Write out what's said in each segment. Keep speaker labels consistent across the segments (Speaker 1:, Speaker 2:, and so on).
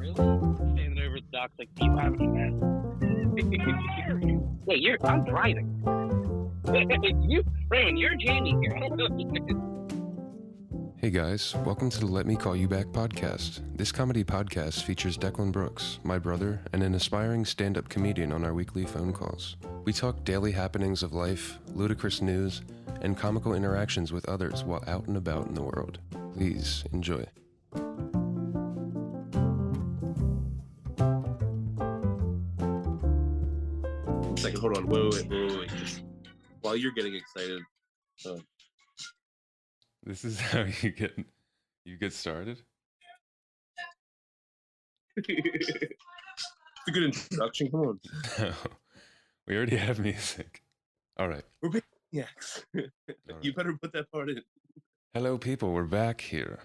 Speaker 1: really? Standing over the dock's like, do you have any mess? Wait, I'm driving. Raymond, you're Jamie here. I don't know.
Speaker 2: Hey guys, welcome to the Let Me Call You Back podcast. This comedy podcast features Declan Brooks, my brother, and an aspiring stand-up comedian on our weekly phone calls. We talk daily happenings of life, ludicrous news, and comical interactions with others while out and about in the world. Please enjoy.
Speaker 3: Second, hold on. Wait. Just while you're getting excited.
Speaker 2: This is how you get started?
Speaker 3: It's a good introduction. Come on.
Speaker 2: No, we already have music. All right.
Speaker 3: We're maniacs. You better put that part in.
Speaker 2: Hello, people. We're back here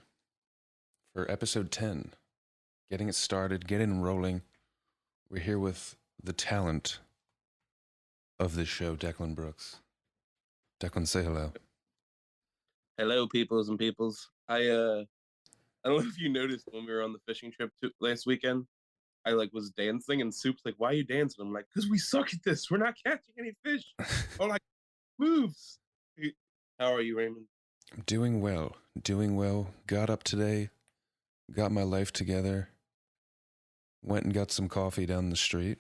Speaker 2: for episode 10. Getting it started, getting rolling. We're here with the talent of this show, Declan Brooks. Declan, say hello.
Speaker 3: Hello, peoples and peoples. I don't know if you noticed when we were on the fishing trip last weekend. I was dancing, and Soup's like, "Why are you dancing?" I'm like, "Because we suck at this. We're not catching any fish." Or like moves. How are you, Raymond?
Speaker 2: I'm doing well. Got up today, got my life together, went and got some coffee down the street.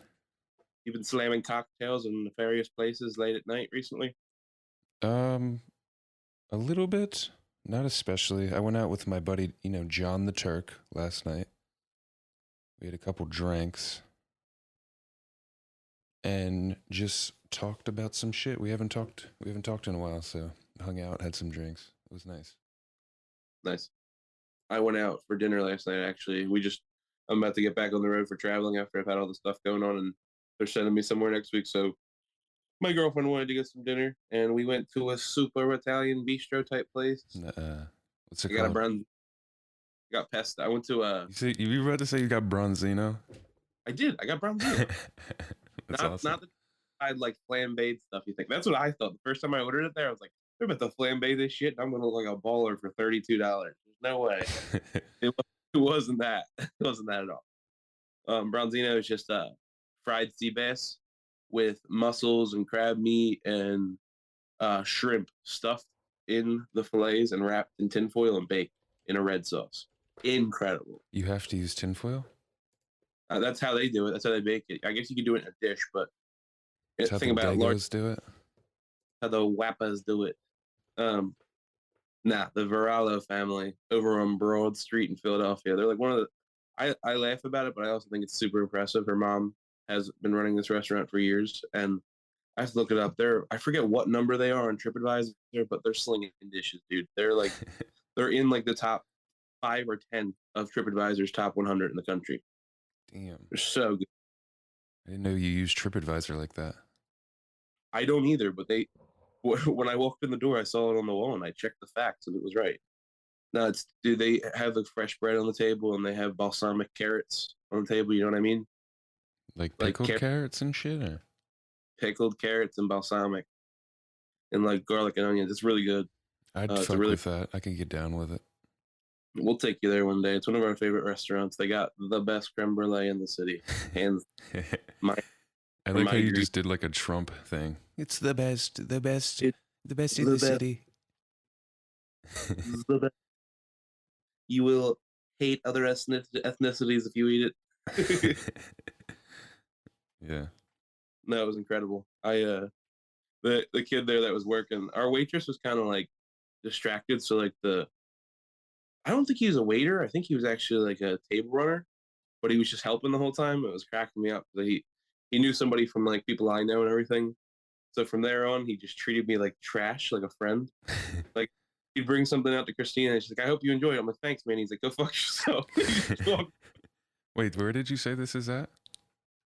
Speaker 3: You've been slamming cocktails in nefarious places late at night recently?
Speaker 2: A little bit, not especially. I went out with my buddy, John the Turk last night. We had a couple drinks and just talked about some shit. We haven't talked in a while, so hung out, had some drinks. It was nice.
Speaker 3: Nice. I went out for dinner last night, actually. I'm about to get back on the road for traveling after I've had all the stuff going on, and they're sending me somewhere next week. So my girlfriend wanted to get some dinner, and we went to a super Italian bistro type place.
Speaker 2: What's it
Speaker 3: I
Speaker 2: called?
Speaker 3: Got pesto. I went to
Speaker 2: You were about to say you got bronzino?
Speaker 3: I did. I got bronzino.
Speaker 2: That's awesome.
Speaker 3: Not the I like flambéed stuff. You think that's what I thought the first time I ordered it? There, I was like, they're about to flambe this shit, and I'm gonna look like a baller for $32. There's no way. It wasn't that. It wasn't that at all. Bronzino is just fried sea bass with mussels and crab meat and shrimp stuffed in the fillets and wrapped in tinfoil and baked in a red sauce. Incredible.
Speaker 2: You have to use tinfoil?
Speaker 3: That's how they do it. That's how they bake it. I guess you could do it in a dish, but
Speaker 2: That's how the Dagos do it?
Speaker 3: How the Wappas do it. The Varallo family over on Broad Street in Philadelphia. They're like one of the. I laugh about it, but I also think it's super impressive. Her mom has been running this restaurant for years, and I have to look it up. I forget what number they are on TripAdvisor, but they're slinging dishes, dude. They're like, they're in like the top 5 or 10 of TripAdvisor's top 100 in the country.
Speaker 2: Damn.
Speaker 3: They're so good.
Speaker 2: I didn't know you used TripAdvisor like that.
Speaker 3: I don't either, but when I walked in the door, I saw it on the wall, and I checked the facts, and it was right. No, they have the fresh bread on the table, and they have balsamic carrots on the table. You know what I mean?
Speaker 2: Like pickled carrots and shit, or
Speaker 3: pickled carrots and balsamic, and like garlic and onions. It's really good.
Speaker 2: I'd fuck with that. I could get down with it.
Speaker 3: We'll take you there one day. It's one of our favorite restaurants. They got the best creme brulee in the city. And
Speaker 2: I like how you just did like a Trump thing. It's the best in the city.
Speaker 3: The best. You will hate other ethnicities if you eat it.
Speaker 2: Yeah.
Speaker 3: No, it was incredible. The kid there that was working, our waitress was kind of like distracted. So like I don't think he was a waiter. I think he was actually like a table runner, but he was just helping the whole time. It was cracking me up. He knew somebody from like people I know and everything. So from there on, he just treated me like trash, like a friend. Like he'd bring something out to Christina, and she's like, "I hope you enjoy it." I'm like, "Thanks, man." He's like, "Go fuck yourself."
Speaker 2: Wait, where did you say this is at?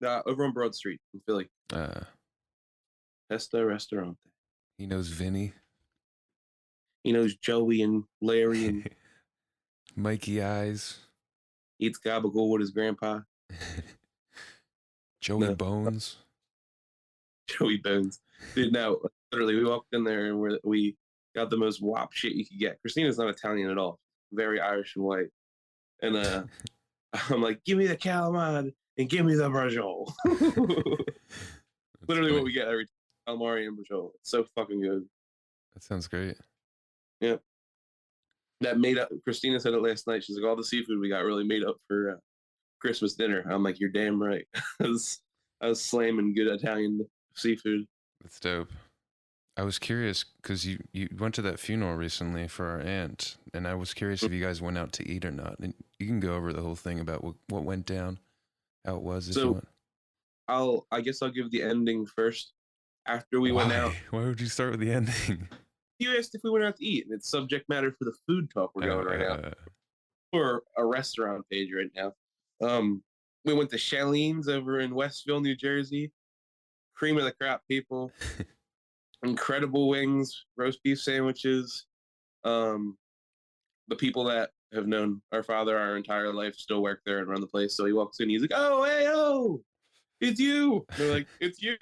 Speaker 3: Over on Broad Street in Philly. Pesto Restaurante.
Speaker 2: He knows Vinny.
Speaker 3: He knows Joey and Larry and
Speaker 2: Mikey Eyes.
Speaker 3: Eats gabagool with his grandpa.
Speaker 2: Joey Bones.
Speaker 3: Joey Bones. Dude, no, literally, we walked in there and we got the most wop shit you could get. Christina's not Italian at all. Very Irish and white. And I'm like, give me the calamari and give me the brajol. Literally
Speaker 2: funny.
Speaker 3: what we get every time, calamari and brajol. It's so fucking good.
Speaker 2: That sounds great.
Speaker 3: Yeah. That made up. Christina said it last night. She's like, all the seafood we got really made up for Christmas dinner. I'm like, you're damn right. I was slamming good Italian seafood.
Speaker 2: That's dope. I was curious because you went to that funeral recently for our aunt, and I was curious if you guys went out to eat or not. And you can go over the whole thing about what went down, how it was, if you
Speaker 3: So
Speaker 2: want.
Speaker 3: I guess I'll give the ending first. After we went out,
Speaker 2: Why would you start with the ending?
Speaker 3: you asked if we went out to eat, and it's subject matter for the food talk we're going right now. For a restaurant page right now. We went to Shalene's over in Westville, New Jersey. Cream of the crop, people. Incredible wings, roast beef sandwiches. The people that have known our father our entire life still work there and run the place. So he walks in, he's like, "Oh, hey, oh, it's you." They're like, "It's you."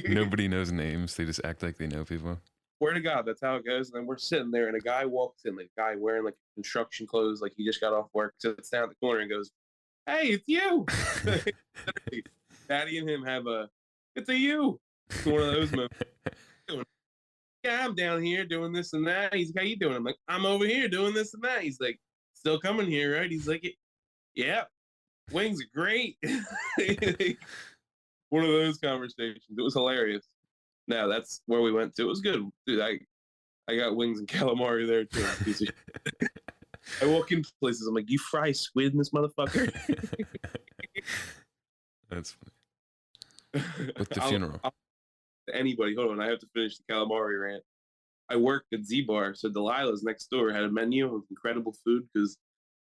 Speaker 2: Nobody knows names. They just act like they know people.
Speaker 3: Swear to God, that's how it goes. And then we're sitting there, and a guy walks in, like a guy wearing like construction clothes, like he just got off work, sits down at the corner and goes, "Hey, it's you." Daddy and him have it's a you. It's one of those moments. Yeah, I'm down here doing this and that. He's like, "How you doing?" I'm like, "I'm over here doing this and that." He's like, "Still coming here, right?" He's like, "Yeah, wings are great." One of those conversations. It was hilarious. No, that's where we went to. It was good, dude. I got wings and calamari there too. I walk into places. I'm like, "You fry squid in this motherfucker?"
Speaker 2: That's funny. With the funeral.
Speaker 3: Anybody, hold on. I have to finish the calamari rant. I worked at Z Bar, so Delilah's next door had a menu of incredible food because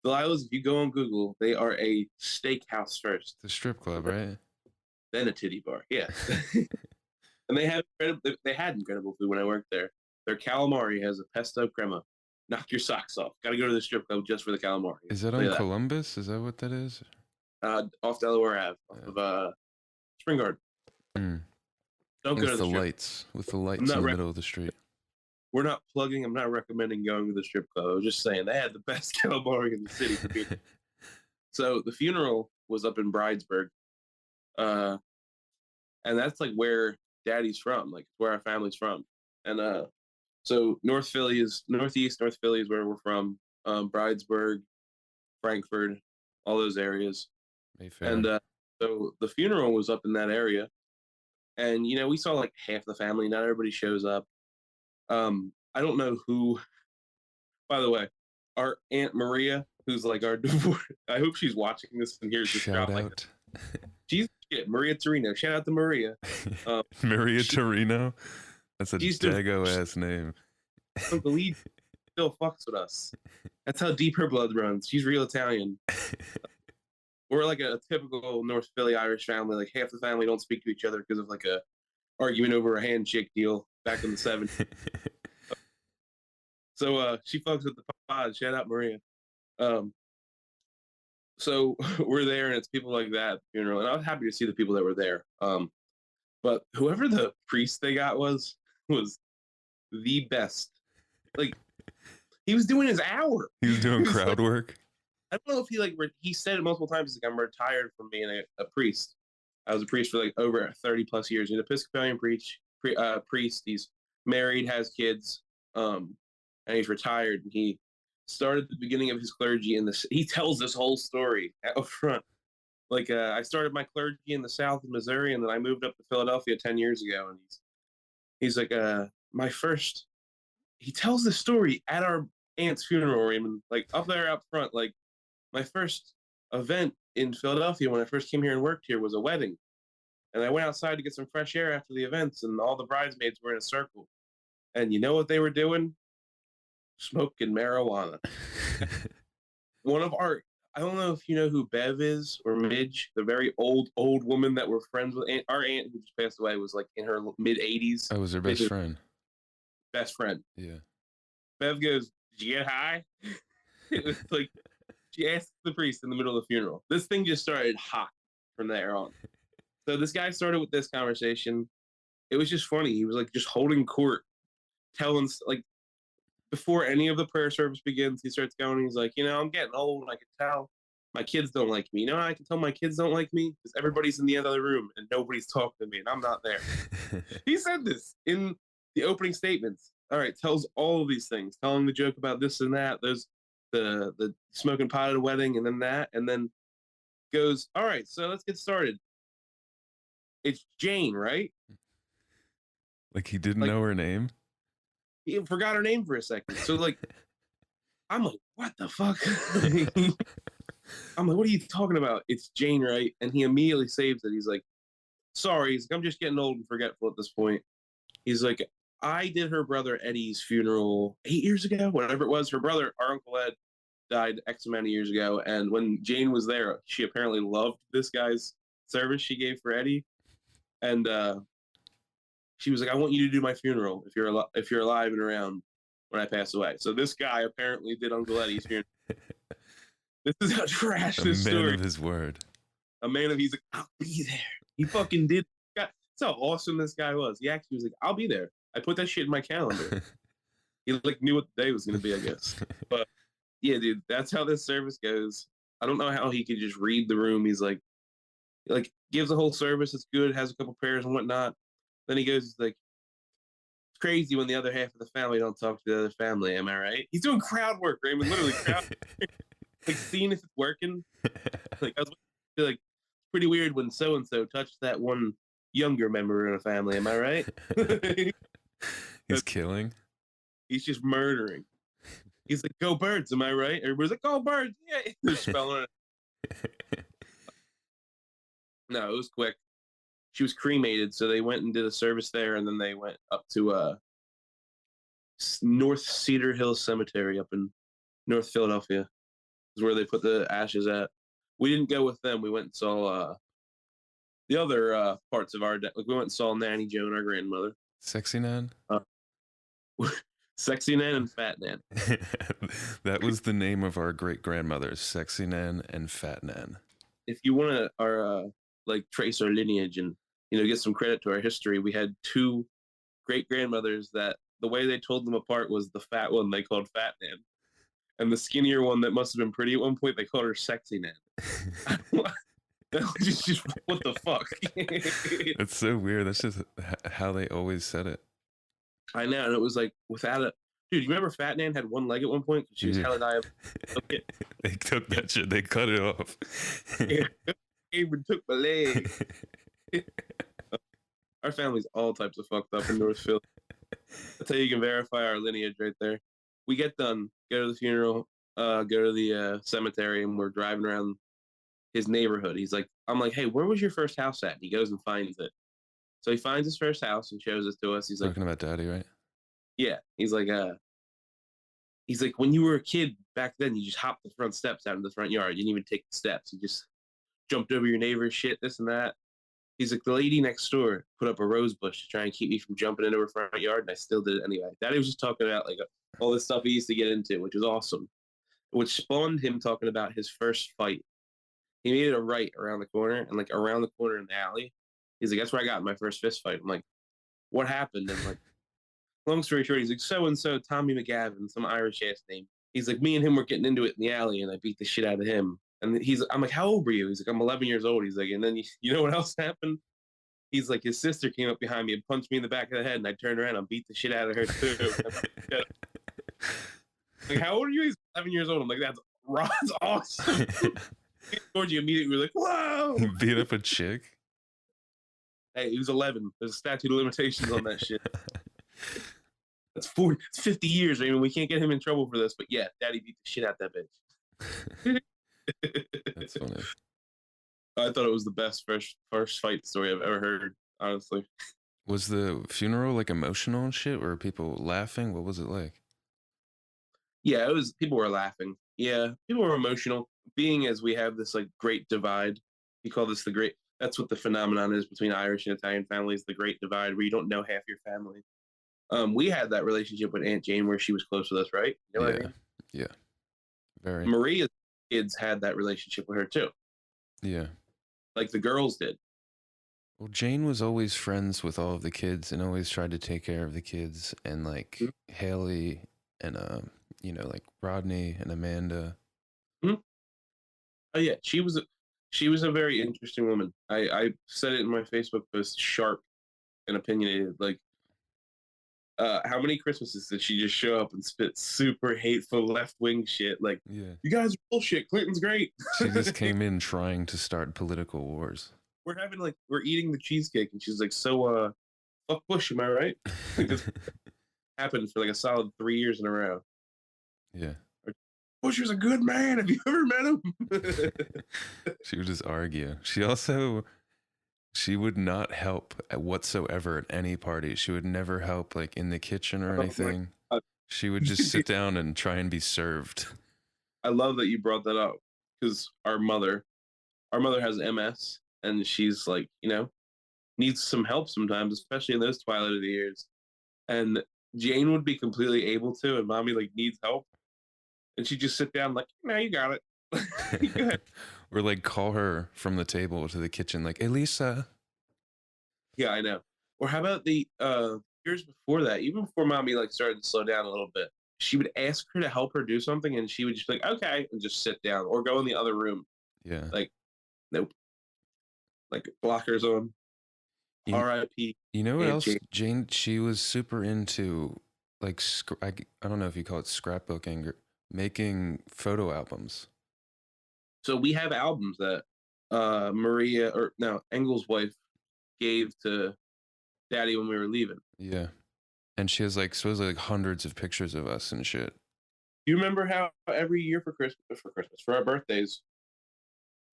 Speaker 3: Delilah's, if you go on Google, they are a steakhouse first.
Speaker 2: The strip club, right?
Speaker 3: Then a titty bar, yeah. And they had incredible food when I worked there. Their calamari has a pesto crema. Knock your socks off. Got to go to the strip club just for the calamari.
Speaker 2: Is that on Columbus? Is that what that is?
Speaker 3: Off Delaware Ave, off of Spring Garden.
Speaker 2: Mm.
Speaker 3: Don't go to the
Speaker 2: lights. With the lights in the middle of the street.
Speaker 3: We're not plugging. I'm not recommending going to the strip club. I was just saying they had the best calamari in the city. So the funeral was up in Bridesburg, and that's like where Daddy's from, like where our family's from. And so Northeast North Philly is where we're from. Bridesburg, Frankfurt, all those areas.
Speaker 2: Mayfair.
Speaker 3: And so the funeral was up in that area, and we saw like half the family. Not everybody shows up. I don't know who. By the way, our Aunt Maria, who's like our divorce. I hope she's watching this and hears this.
Speaker 2: Shout out.
Speaker 3: Like, she's Maria Torino. Shout out to Maria.
Speaker 2: Maria Torino. That's a dago ass name.
Speaker 3: I don't believe she still fucks with us. That's how deep her blood runs. She's real Italian. We're like a typical North Philly Irish family. Like half the family don't speak to each other because of like a argument over a handshake deal back in the 70s. So she fucks with the pod. Shout out Maria. So we're there, and it's people like that at the funeral, and I was happy to see the people that were there. But whoever the priest they got was the best. Like he was doing his hour.
Speaker 2: He was doing crowd work.
Speaker 3: I don't know if he said it multiple times. He's like, "I'm retired from being a priest. I was a priest for like over 30 plus years. He's an Episcopalian priest. He's married, has kids, and he's retired. And he started the beginning of his clergy in this. He tells this whole story out front. Like I started my clergy in the South of Missouri, and then I moved up to Philadelphia 10 years ago. And he's like, my first. He tells the story at our aunt's funeral, Raymond, like up there out front, like. My first event in Philadelphia when I first came here and worked here was a wedding. And I went outside to get some fresh air after the events, and all the bridesmaids were in a circle. And you know what they were doing? Smoking marijuana. I don't know if you know who Bev is or Midge, the very old woman that we're friends with. Our aunt who just passed away was like in her mid-80s.
Speaker 2: I was her best friend.
Speaker 3: Best friend.
Speaker 2: Yeah.
Speaker 3: Bev goes, "Did you get high?" It was like, she asked the priest in the middle of the funeral. This thing just started hot from there on. So this guy started with this conversation. It was just funny. He was like just holding court, telling like before any of the prayer service begins, he starts going. He's like, I'm getting old. And I can tell my kids don't like me. You know how I can tell my kids don't like me? Because everybody's in the other room and nobody's talking to me and I'm not there. He said this in the opening statements. All right, tells all of these things, telling the joke about this and that. There's the smoking pot at a wedding, and then that, and then goes, all right, so let's get started. It's Jane, right?
Speaker 2: Like he didn't
Speaker 3: Like
Speaker 2: know her name?
Speaker 3: he forgot her name for a second. So like I'm like, what the fuck? I'm like, what are you talking about? It's Jane, right? And he immediately saves it. He's like, sorry, he's like, I'm just getting old and forgetful at this point. He's like, I did her brother Eddie's funeral 8 years ago, whatever it was. Her brother, our Uncle Ed, died X amount of years ago. And when Jane was there, she apparently loved this guy's service she gave for Eddie. And she was like, I want you to do my funeral if you're alive and around when I pass away. So this guy apparently did Uncle Eddie's funeral. This is how trash this
Speaker 2: A man
Speaker 3: story.
Speaker 2: of his word.
Speaker 3: A man of he's like, I'll be there. He fucking did. That's how awesome this guy was. He actually was like, I'll be there. I put that shit in my calendar. He like knew what the day was gonna be, I guess. But yeah, dude, that's how this service goes. I don't know how he could just read the room. He's like gives the whole service. It's good. Has a couple prayers and whatnot. Then he goes, he's like, it's crazy when the other half of the family don't talk to the other family. Am I right? He's doing crowd work, Raymond. Literally crowd, like seeing if it's working. Like I was like, pretty weird when so and so touched that one younger member in a family. Am I right?
Speaker 2: He's killing.
Speaker 3: He's just murdering. He's like, go birds, am I right? Everybody's like, go birds, yeah. They're spelling it. No, it was quick. She was cremated, so they went and did a service there, and then they went up to North Cedar Hill Cemetery up in North Philadelphia. Is where they put the ashes at. We didn't go with them. We went and saw the other parts of our like we went and saw Nanny Joan, our grandmother.
Speaker 2: Sexy Nan?
Speaker 3: Sexy Nan and Fat Nan.
Speaker 2: That was the name of our great grandmothers, Sexy Nan and Fat Nan.
Speaker 3: If you want to like trace our lineage and get some credit to our history, we had two great grandmothers that the way they told them apart was the fat one they called Fat Nan, and the skinnier one that must have been pretty at one point they called her Sexy Nan. just what the fuck?
Speaker 2: That's so weird. That's just how they always said it.
Speaker 3: I know, and it was like without a dude. You remember Fat Nan had one leg at one point because she was hella diabetic.
Speaker 2: They took that shit. They cut it off.
Speaker 3: Even took my leg. Our family's all types of fucked up in North Philly. That's how you can verify our lineage right there. We get done, go to the funeral, go to the cemetery, and we're driving around his neighborhood. I'm like, hey, where was your first house at? And he goes and finds it. So he finds his first house and shows it to us. He's
Speaker 2: talking about Daddy, right?
Speaker 3: Yeah. He's like, when you were a kid back then, you just hopped the front steps out in the front yard. You didn't even take the steps. You just jumped over your neighbor's shit, this and that. He's like, the lady next door put up a rose bush to try and keep me from jumping into her front yard, and I still did it anyway. Daddy was just talking about like all this stuff he used to get into, which was awesome. Which spawned him talking about his first fight. He made it a right around the corner, and like around the corner in the alley, he's like, that's where I got in my first fist fight. I'm like, what happened? And like, long story short, he's like, so and so Tommy McGavin, some Irish ass name. He's like, me and him were getting into it in the alley, and I beat the shit out of him. And I'm like, how old were you? He's like, I'm 11 years old. He's like, and then you know what else happened? He's like, his sister came up behind me and punched me in the back of the head, and I turned around and beat the shit out of her too. Like, how old are you? He's 11 years old. I'm like, that's awesome. Towards you immediately, we're like, whoa!
Speaker 2: He beat up a chick?
Speaker 3: Hey, he was 11. There's a statute of limitations on that shit. That's 50 years. I mean, we can't get him in trouble for this, but yeah, Daddy beat the shit out that bitch.
Speaker 2: That's funny.
Speaker 3: I thought it was the best first fight story I've ever heard, honestly.
Speaker 2: Was the funeral like emotional and shit? Were people laughing? What was it like?
Speaker 3: Yeah, it was. People were laughing. Yeah, people were emotional. Being as we have this like great divide, we call this the great. That's what the phenomenon is between Irish and Italian families, the great divide, where you don't know half your family. We had that relationship with Aunt Jane where she was close with us, right? You know what I mean?
Speaker 2: Yeah. Very.
Speaker 3: Maria's kids had that relationship with her too.
Speaker 2: Yeah.
Speaker 3: Like the girls did.
Speaker 2: Well, Jane was always friends with all of the kids and always tried to take care of the kids. And like Haley and, like Rodney and Amanda.
Speaker 3: Mm-hmm. Oh yeah, she was a very interesting woman. I said it in my Facebook post, sharp and opinionated. Like, how many Christmases did she just show up and spit super hateful left wing shit? Like,
Speaker 2: Yeah.
Speaker 3: you guys are bullshit. Clinton's great.
Speaker 2: She just came in trying to start political wars.
Speaker 3: We're eating the cheesecake, and she's like, so fuck Bush, am I right? Like, this happened for like a solid 3 years in a row.
Speaker 2: Yeah.
Speaker 3: Bush is a good man. Have you ever met him?
Speaker 2: She would just argue. She would not help whatsoever at any party. She would never help like in the kitchen or
Speaker 3: Oh my
Speaker 2: anything.
Speaker 3: God.
Speaker 2: She would just sit down and try and be served.
Speaker 3: I love that you brought that up because our mother has MS, and she's like, needs some help sometimes, especially in those twilight of the years. And Jane would be completely able to, and mommy like needs help, and she'd just sit down like, "No, you got it." Go ahead.
Speaker 2: Or like call her from the table to the kitchen, like, Elisa.
Speaker 3: Yeah, I know. Or how about the years before that, even before mommy like started to slow down a little bit, she would ask her to help her do something, and she would just be like, "Okay," and just sit down or go in the other room.
Speaker 2: Yeah.
Speaker 3: Like, nope. Like blockers on.
Speaker 2: You,
Speaker 3: R.I.P.
Speaker 2: you know what
Speaker 3: Aunt
Speaker 2: else?
Speaker 3: Jane.
Speaker 2: Jane, she was super into like, I don't know if you call it scrapbooking or making photo albums.
Speaker 3: So we have albums that Maria, or no, Engel's wife gave to Daddy when we were leaving.
Speaker 2: Yeah. And she has like supposedly like hundreds of pictures of us and shit.
Speaker 3: Do you remember how every year for our birthdays,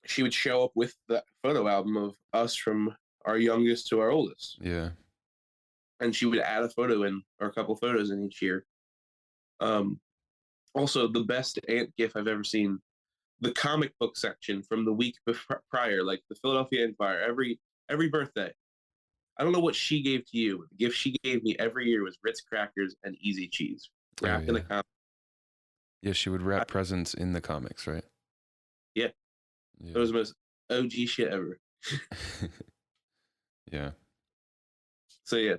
Speaker 3: she would show up with the photo album of us from our youngest to our oldest,
Speaker 2: Yeah.
Speaker 3: and she would add a photo in or a couple photos in each year. Um, Also, the best aunt gif I've ever seen: the comic book section from the week prior, like the Philadelphia Empire, every birthday. I don't know what she gave to you, but the gift she gave me every year was Ritz crackers and easy cheese
Speaker 2: Oh,
Speaker 3: wrapped in a
Speaker 2: yeah.
Speaker 3: comic.
Speaker 2: Yeah, she would wrap presents in the comics, right?
Speaker 3: Yeah,
Speaker 2: Yeah.
Speaker 3: that was the most OG shit ever.
Speaker 2: Yeah.
Speaker 3: So yeah,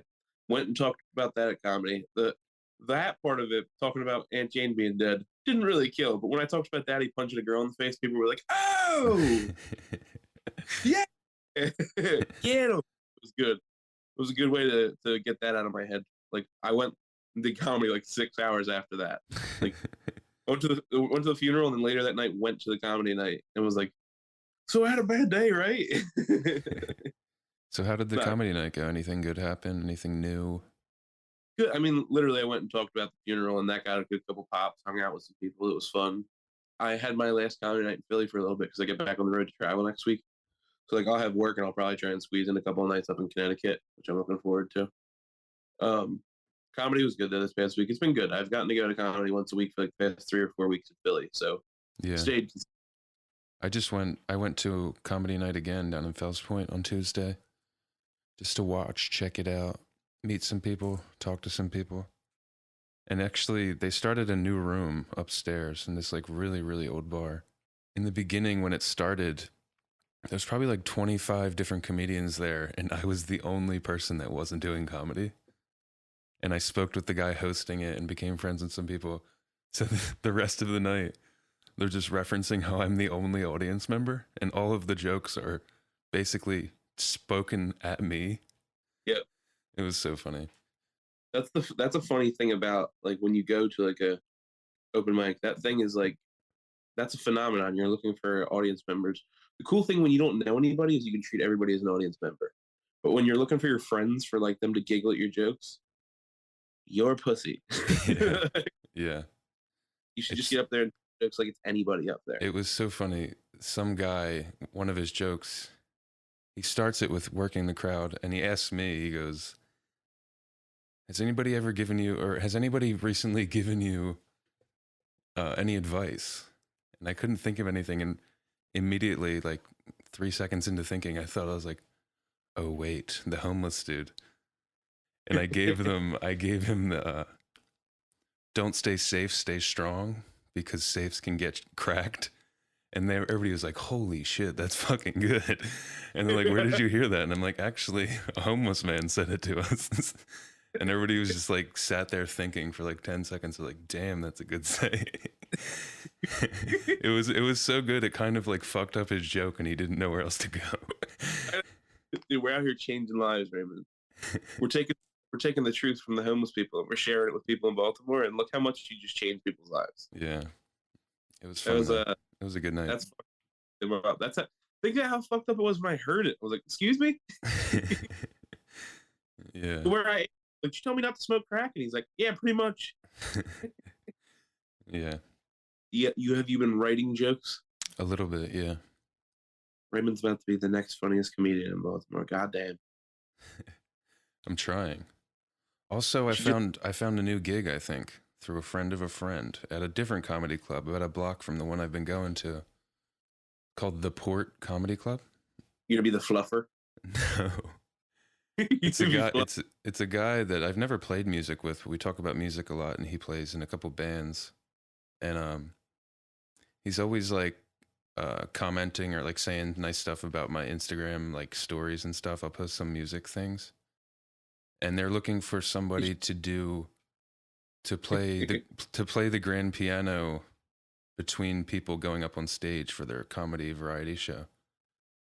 Speaker 3: went and talked about that at comedy. That part of it, talking about Aunt Jane being dead, didn't really kill. But when I talked about Daddy punching a girl in the face, people were like, "Oh, yeah, yeah." It was good. It was a good way to get that out of my head. Like, I went and did comedy like 6 hours after that. Like, went to the funeral, and then later that night went to the comedy night and was like, "So I had a bad day, right?"
Speaker 2: So how did the
Speaker 3: No,
Speaker 2: comedy night go? Anything good happen? Anything new?
Speaker 3: good. I mean, literally, I went and talked about the funeral, and that got a good couple pops. Hung out with some people. It was fun. I had my last comedy night in Philly for a little bit because I get back on the road to travel next week. So like, I'll have work, and I'll probably try and squeeze in a couple of nights up in Connecticut, which I'm looking forward to. Um, Comedy was good though this past week. It's been good. I've gotten to go to comedy once a week for like the past 3 or 4 weeks in Philly. So
Speaker 2: Yeah.
Speaker 3: stayed.
Speaker 2: I went to comedy night again down in Fells Point on Tuesday. Just to watch, check it out, meet some people, talk to some people. And actually, they started a new room upstairs in this like really, really old bar. In the beginning, when it started, there's probably like 25 different comedians there, and I was the only person that wasn't doing comedy. And I spoke with the guy hosting it and became friends with some people. So the rest of the night, they're just referencing how I'm the only audience member, and all of the jokes are basically spoken at me.
Speaker 3: Yep.
Speaker 2: It was so funny.
Speaker 3: That's a funny thing about like when you go to like a open mic. That thing is like, that's a phenomenon. You're looking for audience members. The cool thing when you don't know anybody is you can treat everybody as an audience member. But when you're looking for your friends for like them to giggle at your jokes, you're a pussy.
Speaker 2: Yeah. Yeah.
Speaker 3: You should just get up there and jokes like it's anybody up there.
Speaker 2: It was so funny. Some guy, one of his jokes, he starts it with working the crowd, and he asks me, he goes, has anybody ever given you, or has anybody recently given you any advice? And I couldn't think of anything, and immediately, like 3 seconds into thinking, I thought, I was like, oh wait, the homeless dude. And I gave him the don't stay safe, stay strong, because safes can get cracked. And everybody was like, holy shit, that's fucking good. And they're like, where did you hear that? And I'm like, actually, a homeless man said it to us. And everybody was just like sat there thinking for like 10 seconds, like, damn, that's a good saying. It was so good it kind of like fucked up his joke and he didn't know where else to go.
Speaker 3: Dude, we're out here changing lives, Raymond. We're taking the truth from the homeless people and we're sharing it with people in Baltimore. And look how much you just changed people's lives.
Speaker 2: Yeah, it was
Speaker 3: That
Speaker 2: fun
Speaker 3: was
Speaker 2: though. It was a good night.
Speaker 3: that's fucked up. Think of how fucked up it was when I heard it. I was like, excuse me,
Speaker 2: Yeah.
Speaker 3: where I like you told me not to smoke crack, and he's like, yeah, pretty much.
Speaker 2: Yeah,
Speaker 3: Yeah, you been writing jokes?
Speaker 2: a little bit. Yeah.
Speaker 3: Raymond's about to be the next funniest comedian in Baltimore. Goddamn.
Speaker 2: I'm trying. Also, I
Speaker 3: Should just,
Speaker 2: found a new gig, I think, through a friend of a friend at a different comedy club about a block from the one I've been going to, called the Port Comedy Club.
Speaker 3: you're gonna be the fluffer.
Speaker 2: No. It's a guy it's a guy that I've never played music with. We talk about music a lot and he plays in a couple bands. And he's always like commenting or like saying nice stuff about my Instagram like stories and stuff. I'll post some music things. And they're looking for somebody to play the grand piano between people going up on stage for their comedy variety show.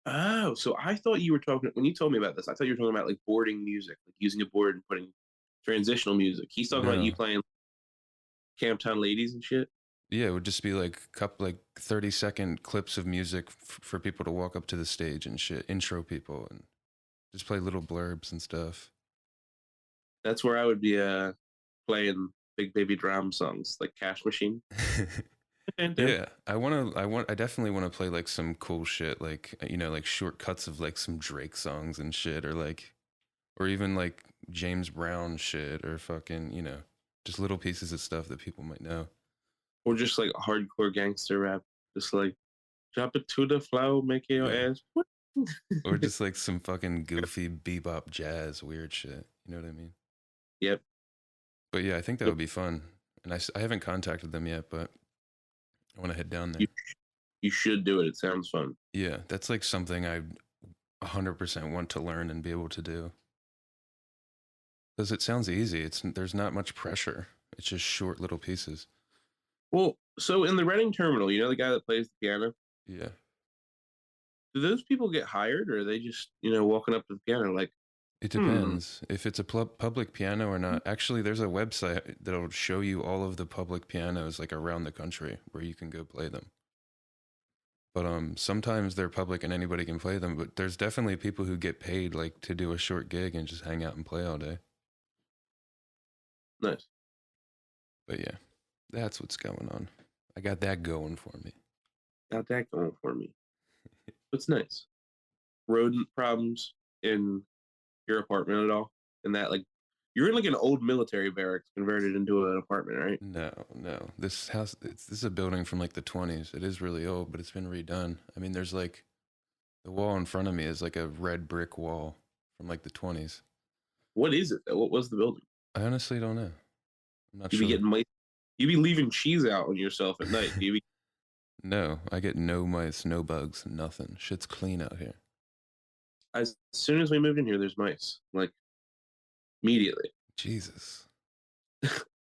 Speaker 3: Oh, so I thought you were talking when you told me about this. I thought you were talking about like boarding music, like using a board and putting transitional music. He's talking about you
Speaker 2: No.
Speaker 3: playing Camptown Ladies and shit.
Speaker 2: Yeah, it would just be like 30-second clips of music for people to walk up to the stage and shit, intro people and just play little blurbs and stuff.
Speaker 3: That's where I would be playing big baby drum songs like Cash Machine.
Speaker 2: Yeah, I definitely want to play like some cool shit, like like shortcuts of like some Drake songs and shit, or even like James Brown shit, or fucking just little pieces of stuff that people might know,
Speaker 3: Or just like hardcore gangster rap. Just like drop it to the flow, make your
Speaker 2: yeah,
Speaker 3: ass. What?
Speaker 2: or just like some fucking goofy bebop jazz weird shit. You know what I mean?
Speaker 3: Yep.
Speaker 2: But yeah, I think that would be fun, and I haven't contacted them yet, but I want to head down there.
Speaker 3: You, you should do it. It sounds fun.
Speaker 2: Yeah, that's like something I 100% want to learn and be able to do. Because it sounds easy. There's not much pressure. It's just short little pieces.
Speaker 3: Well, so in the Reading Terminal, you know the guy that plays the piano?
Speaker 2: Yeah.
Speaker 3: Do those people get hired or are they just, walking up to the piano like,
Speaker 2: It depends if it's a public piano or not. Actually, there's a website that'll show you all of the public pianos like around the country where you can go play them. But sometimes they're public and anybody can play them, but there's definitely people who get paid like to do a short gig and just hang out and play all day.
Speaker 3: nice?
Speaker 2: But yeah, that's what's going on. I got that going for me.
Speaker 3: Got that going for me. It's nice. Rodent problems in your apartment at all? And that like you're in like an old military barracks converted into an apartment, right?
Speaker 2: No, no. This is a building from like the 20s. It is really old, but it's been redone. I mean, there's like the wall in front of me is like a red brick wall from like the 20s.
Speaker 3: What is it though? What was the building?
Speaker 2: I honestly don't know. I'm not
Speaker 3: You be
Speaker 2: sure.
Speaker 3: getting mice. You be leaving cheese out on yourself at night. You be
Speaker 2: No, I get no mice, no bugs, nothing. Shit's clean out here.
Speaker 3: as soon as we moved in here, there's mice. Like immediately.
Speaker 2: Jesus.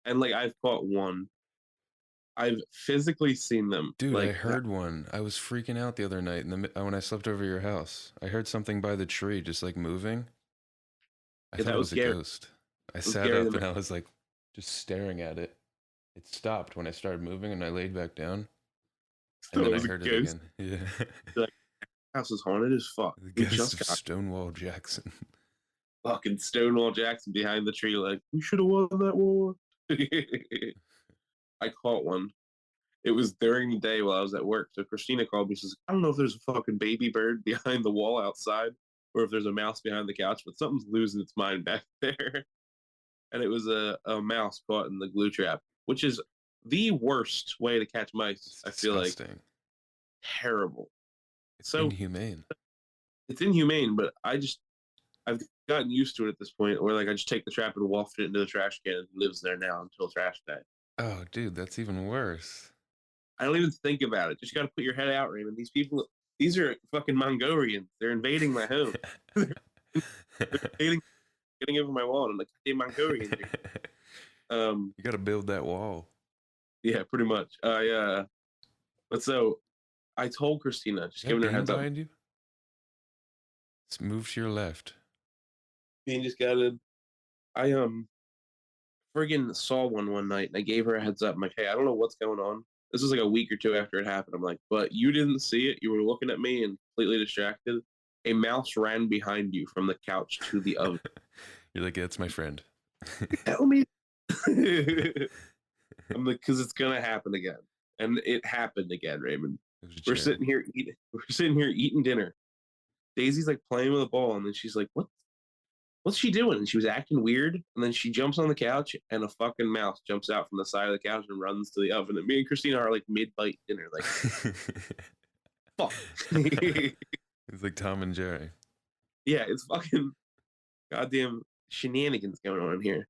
Speaker 3: And like I've caught one. I've physically seen them.
Speaker 2: Dude, I
Speaker 3: Like
Speaker 2: heard one. I was freaking out the other night when I slept over your house. I heard something by the tree just like moving. I
Speaker 3: yeah,
Speaker 2: thought
Speaker 3: that
Speaker 2: it
Speaker 3: was
Speaker 2: was a
Speaker 3: scary.
Speaker 2: ghost. I
Speaker 3: It was
Speaker 2: sat
Speaker 3: scary.
Speaker 2: up and I was like just staring at it. It stopped when I started moving and I laid back down. And
Speaker 3: Thought it
Speaker 2: then I
Speaker 3: was a
Speaker 2: heard it
Speaker 3: ghost.
Speaker 2: again. Yeah.
Speaker 3: Like, house is haunted as fuck.
Speaker 2: The
Speaker 3: We
Speaker 2: ghost
Speaker 3: just
Speaker 2: of
Speaker 3: got
Speaker 2: Stonewall Jackson.
Speaker 3: fucking Stonewall Jackson behind the tree. Like we should have won that war. I caught one. It was during the day while I was at work. So Christina called me. She says, I don't know if there's a fucking baby bird behind the wall outside or if there's a mouse behind the couch, but something's losing its mind back there. And it was a mouse caught in the glue trap, which is the worst way to catch mice.
Speaker 2: It's
Speaker 3: I feel like
Speaker 2: disgusting.
Speaker 3: terrible.
Speaker 2: It's
Speaker 3: So
Speaker 2: inhumane.
Speaker 3: it's inhumane, but I've gotten used to it at this point where like I just take the trap and waft it into the trash can and it lives there now until trash day.
Speaker 2: Oh, dude, that's even worse.
Speaker 3: I don't even think about it. Just got to put your head out, Raymond. These are fucking Mongolians. They're invading my home. They're invading, getting over my wall. And I'm like, hey, Mongolians.
Speaker 2: You got to build that wall.
Speaker 3: Yeah, pretty much. But so I told Christina,
Speaker 2: Is
Speaker 3: just
Speaker 2: that
Speaker 3: giving her a
Speaker 2: Bean
Speaker 3: heads up.
Speaker 2: behind you? Let's move to your left.
Speaker 3: Being just got in. I friggin' saw one night and I gave her a heads up. I'm like, hey, I don't know what's going on. This is like a week or two after it happened. I'm like, but you didn't see it. You were looking at me and completely distracted. A mouse ran behind you from the couch to the oven.
Speaker 2: You're like, yeah, it's my friend.
Speaker 3: Tell me. I'm like, because it's gonna happen again, and it happened again, Raymond.
Speaker 2: It was a
Speaker 3: We're
Speaker 2: chair.
Speaker 3: sitting here eating. We're sitting here eating dinner. Daisy's like playing with a ball, and then she's like, "What? What's she doing?" And she was acting weird, and then she jumps on the couch, and a fucking mouse jumps out from the side of the couch and runs to the oven. And me and Christina are like mid-bite dinner, like, fuck.
Speaker 2: It's like Tom and Jerry.
Speaker 3: Yeah, it's fucking goddamn shenanigans going on in here.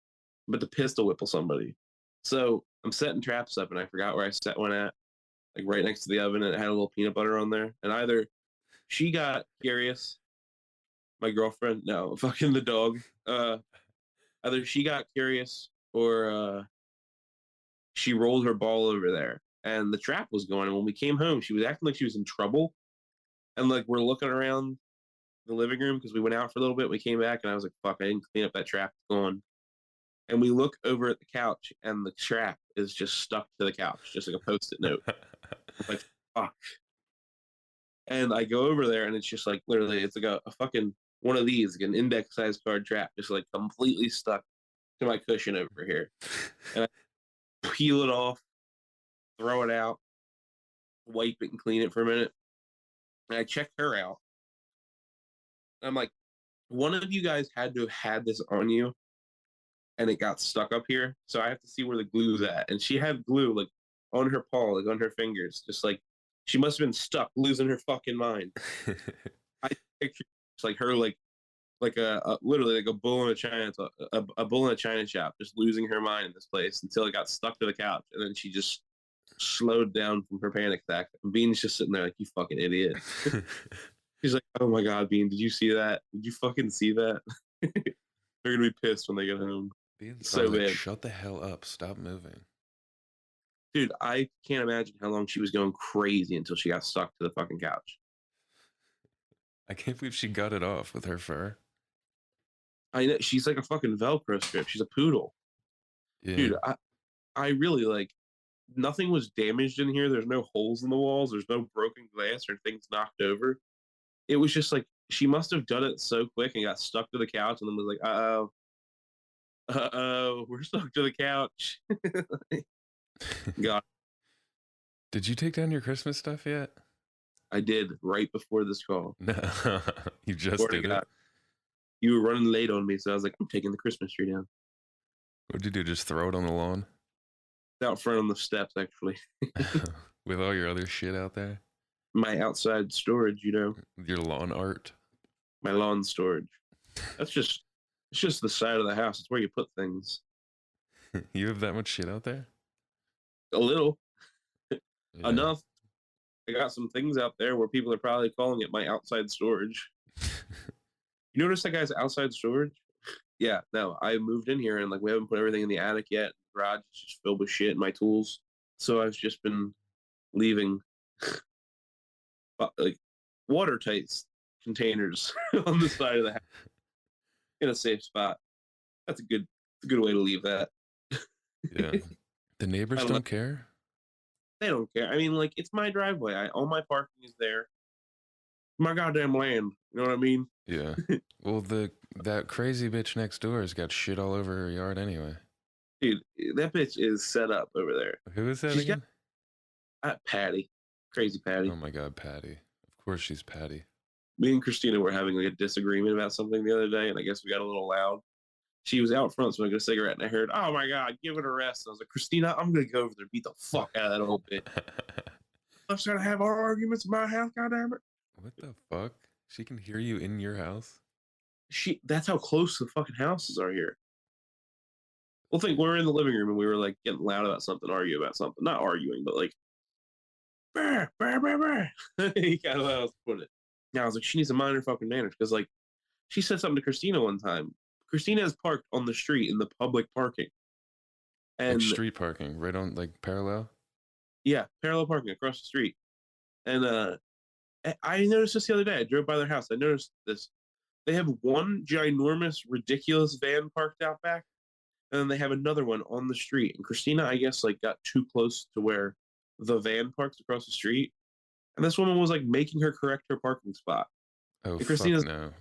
Speaker 3: I'm about to pistol whipple somebody. So I'm setting traps up, and I forgot where I set one at, like right next to the oven, and it had a little peanut butter on there. And either she got curious, my girlfriend, no, fucking the dog. Either she got curious or she rolled her ball over there, and the trap was going. And when we came home, she was acting like she was in trouble, and like we're looking around the living room because we went out for a little bit. We came back, and I was like, "Fuck, I didn't clean up that trap. It's gone." And we look over at the couch, and the trap is just stuck to the couch, just like a post-it note. I'm like, fuck. And I go over there, and it's just like literally, it's like a fucking one of these, like an index-sized card trap, just like completely stuck to my cushion over here. And I peel it off, throw it out, wipe it, and clean it for a minute. And I check her out. I'm like, one of you guys had to have had this on you, and it got stuck up here. So I have to see where the glue's at. And she had glue like on her paw, like on her fingers, just like she must have been stuck, losing her fucking mind. I picture it's like her like a literally like a bull in a china a bull in a china shop, just losing her mind in this place until it got stuck to the couch, and then she just slowed down from her panic attack. And Bean's just sitting there like, you fucking idiot. She's like, oh my god, Bean, did you see that? Did you fucking see that? They're gonna be pissed when they get home.
Speaker 2: Being
Speaker 3: So
Speaker 2: like,
Speaker 3: bad.
Speaker 2: shut the hell up. Stop moving.
Speaker 3: Dude, I can't imagine how long she was going crazy until she got stuck to the fucking couch.
Speaker 2: I can't believe she got it off with her fur.
Speaker 3: I know she's like a fucking Velcro strip. She's a poodle.
Speaker 2: Yeah.
Speaker 3: Dude, I really like nothing was damaged in here. There's no holes in the walls. There's no broken glass or things knocked over. It was just like she must have done it so quick and got stuck to the couch and then was like, we're stuck to the couch. God,
Speaker 2: Did you take down your Christmas stuff yet?
Speaker 3: I did right before this call.
Speaker 2: No, you just
Speaker 3: Swear to
Speaker 2: did it.
Speaker 3: God. You were running late on me, so I was like, I'm taking the Christmas tree down.
Speaker 2: What'd you do? Just throw it on the lawn?
Speaker 3: Out front on the steps, actually.
Speaker 2: With all your other shit out there?
Speaker 3: My outside storage, you know,
Speaker 2: Your lawn art?
Speaker 3: my lawn storage. It's just the side of the house. It's where you put things.
Speaker 2: You have that much shit out there?
Speaker 3: A little.
Speaker 2: Yeah.
Speaker 3: Enough. I got some things out there where people are probably calling it my outside storage. You notice that guy's outside storage? Yeah, no, I moved in here and like we haven't put everything in the attic yet. The garage is just filled with shit and my tools. So I've just been leaving like watertight containers on the side of the house in a safe spot. That's a good way to leave that.
Speaker 2: Yeah. The neighbors
Speaker 3: I don't
Speaker 2: don't
Speaker 3: know.
Speaker 2: care?
Speaker 3: They don't care. I mean, like it's my driveway. All my parking is there. My goddamn land. You know what I mean?
Speaker 2: Yeah. Well, that crazy bitch next door has got shit all over her yard anyway.
Speaker 3: Dude, that bitch is set up over there.
Speaker 2: Who is that
Speaker 3: She's
Speaker 2: again?
Speaker 3: got Patty. Crazy Patty.
Speaker 2: Oh my god, Patty. Of course she's Patty.
Speaker 3: Me and Christina were having like a disagreement about something the other day, and I guess we got a little loud. She was out front smoking a cigarette, and I heard, "Oh my god, give it a rest." And I was like, "Christina, I'm gonna go over there and beat the fuck out of that old bitch. Let's try to have our arguments in my house, goddammit."
Speaker 2: What the fuck? She can hear you in your house?
Speaker 3: That's how close the fucking houses are here. Well, think we're in the living room and we were like getting loud about something, argue about something. Not arguing, but like, bah, bah, bah, bah. You got how else to put it. Now I was like, she needs to mind her fucking manners because like she said something to Christina one time. Christina is parked on the street in the public parking.
Speaker 2: Like
Speaker 3: and
Speaker 2: street parking, right on like parallel.
Speaker 3: yeah, parallel parking across the street. And I noticed this the other day. I drove by their house. I noticed this. They have one ginormous, ridiculous van parked out back, and then they have another one on the street. And Christina, I guess, like got too close to where the van parks across the street, and this woman was like making her correct her parking spot.
Speaker 2: Oh
Speaker 3: And
Speaker 2: fuck
Speaker 3: Christina
Speaker 2: no.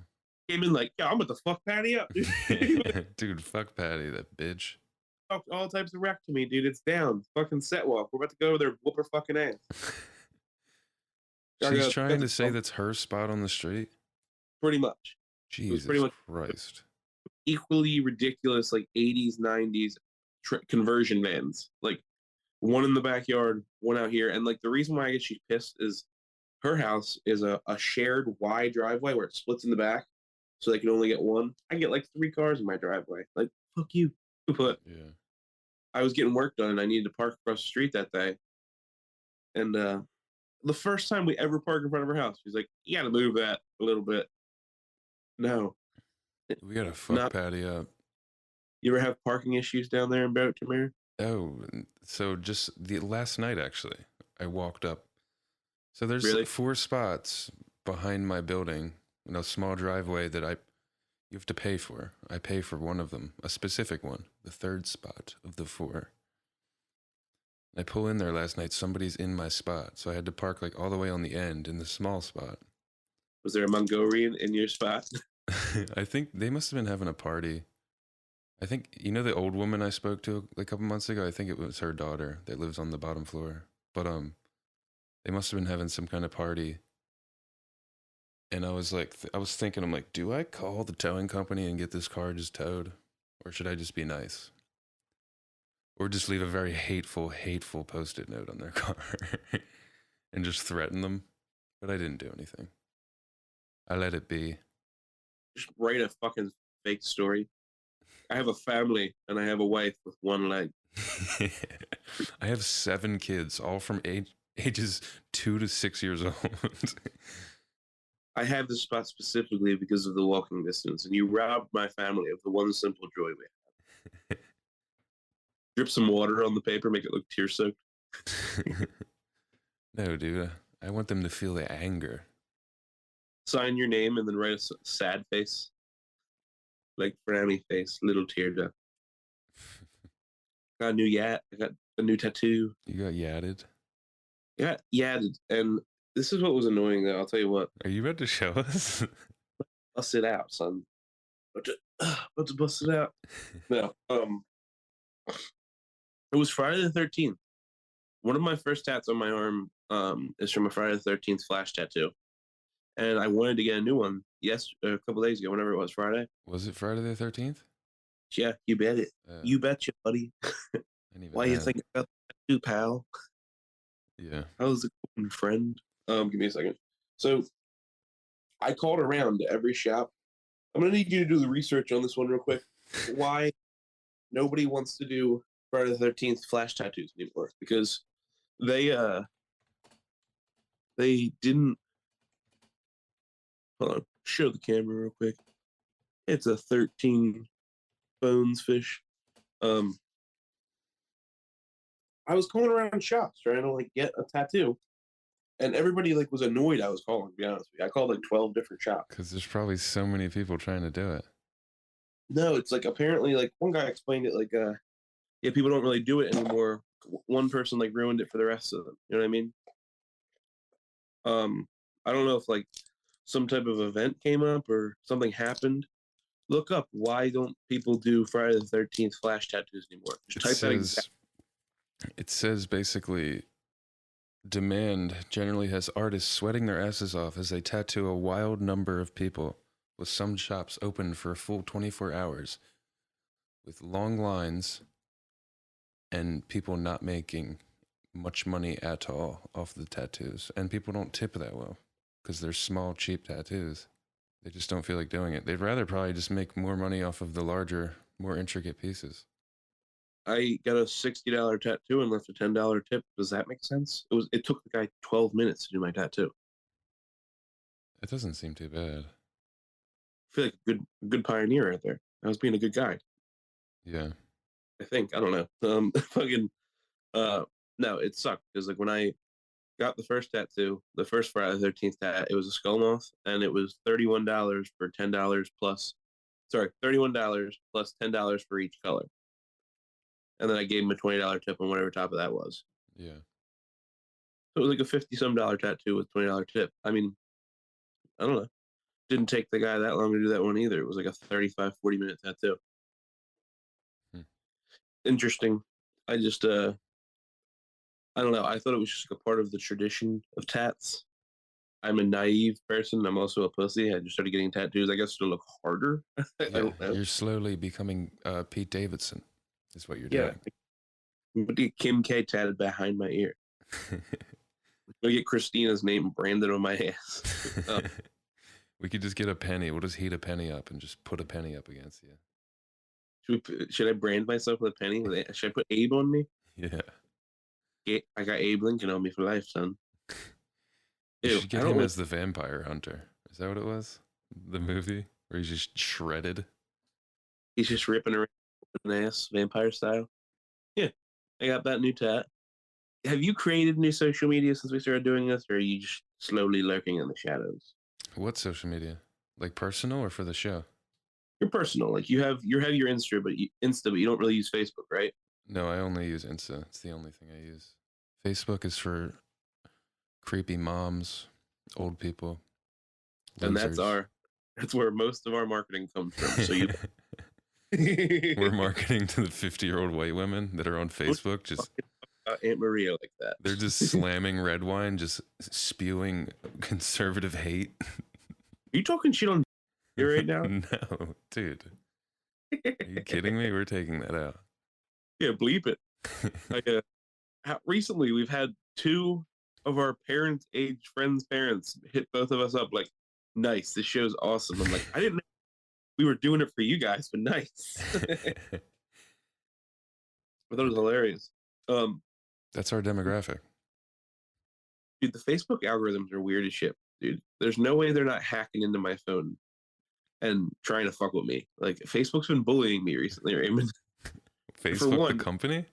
Speaker 3: came in like, "Yeah, I'm about to fuck Patty up, dude."
Speaker 2: Dude, fuck Patty, that bitch.
Speaker 3: Talked all types of wreck to me, dude. It's down. Fucking set walk. We're about to go over there, and whoop her fucking ass.
Speaker 2: She's trying to say that's her spot on the street?
Speaker 3: Pretty much. It was pretty
Speaker 2: Jesus
Speaker 3: much
Speaker 2: Christ.
Speaker 3: equally ridiculous, like 80s, 90s conversion vans. Like one in the backyard, one out here. And like the reason why I guess she's pissed is her house is a shared wide driveway where it splits in the back. So they can only get one. I can get like 3 cars in my driveway. Like, fuck you. But
Speaker 2: Yeah.
Speaker 3: I was getting work done and I needed to park across the street that day. And the first time we ever parked in front of her house, she's like, "You gotta move that a little bit." No.
Speaker 2: We gotta fuck
Speaker 3: Not.
Speaker 2: Patty up.
Speaker 3: You ever have parking issues down there in Barrett Tamir?
Speaker 2: Oh, so just the last night actually, I walked up. So there's
Speaker 3: Really?
Speaker 2: 4 spots behind my building in a small driveway that you have to pay for. I pay for one of them, a specific one, the 3rd spot of the 4. I pull in there last night, somebody's in my spot, so I had to park like all the way on the end in the small spot.
Speaker 3: Was there a Mongolian in your spot?
Speaker 2: I think they must have been having a party. I think, you know the old woman I spoke to a couple months ago? I think it was her daughter that lives on the bottom floor. But they must have been having some kind of party. And I was like, I was thinking, I'm like, do I call the towing company and get this car just towed? Or should I just be nice? Or just leave a very hateful post-it note on their car and just threaten them? But I didn't do anything. I let it be.
Speaker 3: Just write a fucking fake story. I have a family and I have a wife with one leg.
Speaker 2: I have 7 kids, all from ages 2 to 6 years old.
Speaker 3: I have this spot specifically because of the walking distance, and you robbed my family of the one simple joy we have. Drip some water on the paper, make it look tear-soaked.
Speaker 2: No, dude. I want them to feel the anger.
Speaker 3: Sign your name and then write a sad face. Like frowny face, little tear duct. Got a new I got a new tattoo.
Speaker 2: You got yatted?
Speaker 3: Yeah, yatted. And this is what was annoying though, I'll tell you what.
Speaker 2: Are you about to show us?
Speaker 3: Bust it out, son. About to bust it out. No. It was Friday the 13th. One of my first tats on my arm is from a Friday the 13th flash tattoo. And I wanted to get a new one a couple days ago, whenever it was Friday.
Speaker 2: Was it Friday the 13th?
Speaker 3: Yeah, you bet it. You betcha, buddy. Why you think about that too, pal?
Speaker 2: Yeah.
Speaker 3: I was a good friend. Give me a second. So I called around to every shop. I'm gonna need you to do the research on this one real quick. Why nobody wants to do Friday the 13th flash tattoos anymore? Because they didn't. Hold on, show the camera real quick. It's a 13 bones fish. I was calling around shops trying to like get a tattoo, and everybody like was annoyed I was calling. To be honest with you, I called like 12 different shops.
Speaker 2: Because there's probably so many people trying to do it.
Speaker 3: No, it's like apparently like one guy explained it like yeah, people don't really do it anymore. One person like ruined it for the rest of them. You know what I mean? I don't know if like some type of event came up or something happened. Look up why don't people do Friday the 13th flash tattoos anymore? Just type that.
Speaker 2: It says basically, demand generally has artists sweating their asses off as they tattoo a wild number of people, with some shops open for a full 24 hours, with long lines and people not making much money at all off the tattoos. And people don't tip that well because they're small, cheap tattoos. They just don't feel like doing it. They'd rather probably just make more money off of the larger, more intricate pieces.
Speaker 3: I got a $60 tattoo and left a $10 tip. Does that make sense? It took the guy 12 minutes to do my tattoo.
Speaker 2: It doesn't seem too bad.
Speaker 3: I feel like a good pioneer right there. I was being a good guy.
Speaker 2: Yeah.
Speaker 3: I think I don't know. Fucking uh, no, it sucked because like when I got the first tattoo, the first Friday the 13th tat, it was a skull moth, and it was $31 for $10 plus. Sorry, $31 plus $10 for each color, and then I gave him a $20 tip on whatever top of that was.
Speaker 2: Yeah.
Speaker 3: So it was like a 50 some dollar tattoo with $20 tip. I mean, I don't know. Didn't take the guy that long to do that one either. It was like a 35, 40 minute tattoo.
Speaker 2: Hmm.
Speaker 3: Interesting. I just I don't know. I thought it was just like a part of the tradition of tats. I'm a naive person. I'm also a pussy. I just started getting tattoos, I guess, to look harder. I
Speaker 2: Yeah,
Speaker 3: don't know.
Speaker 2: you're slowly becoming Pete Davidson, is what you're
Speaker 3: Yeah.
Speaker 2: doing.
Speaker 3: I'm gonna get Kim K tatted behind my ear. I'm gonna get Christina's name branded on my ass.
Speaker 2: We could just get a penny. We'll just heat a penny up and just put a penny up against you.
Speaker 3: Should I brand myself with a penny? Should I put Abe on me?
Speaker 2: Yeah.
Speaker 3: I got Abe Lincoln on me for life, son.
Speaker 2: You
Speaker 3: Ew,
Speaker 2: should
Speaker 3: I
Speaker 2: get
Speaker 3: don't
Speaker 2: him
Speaker 3: really.
Speaker 2: as the vampire hunter. Is that what it was? The movie where he's just shredded.
Speaker 3: He's just ripping around with an ass, vampire style. Yeah, I got that new tat. Have you created new social media since we started doing this, or are you just slowly lurking in the shadows?
Speaker 2: What social media? Like personal or for the show?
Speaker 3: Your personal, like you have your Insta, but you don't really use Facebook, right?
Speaker 2: No, I only use Insta. It's the only thing I use. Facebook is for creepy moms, old people,
Speaker 3: And
Speaker 2: losers.
Speaker 3: that's where most of our marketing comes from. So you
Speaker 2: We're marketing to the 50-year-old white women that are on
Speaker 3: don't
Speaker 2: Facebook. Just
Speaker 3: fucking talk about Aunt Maria like
Speaker 2: they're just
Speaker 3: that.
Speaker 2: slamming red wine, just spewing conservative hate.
Speaker 3: Are you talking shit on here right now?
Speaker 2: No, dude. Are you kidding me? We're taking that out.
Speaker 3: Yeah, bleep it. I, recently we've had two of our parents' age friends' parents hit both of us up like, "Nice, this show's awesome." I'm like, I didn't know we were doing it for you guys, but nice. I thought it was hilarious. Um,
Speaker 2: That's our demographic.
Speaker 3: dude, the Facebook algorithms are weird as shit, dude. There's no way they're not hacking into my phone and trying to fuck with me. Like Facebook's been bullying me recently, Raymond. For
Speaker 2: Facebook, the
Speaker 3: one,
Speaker 2: company?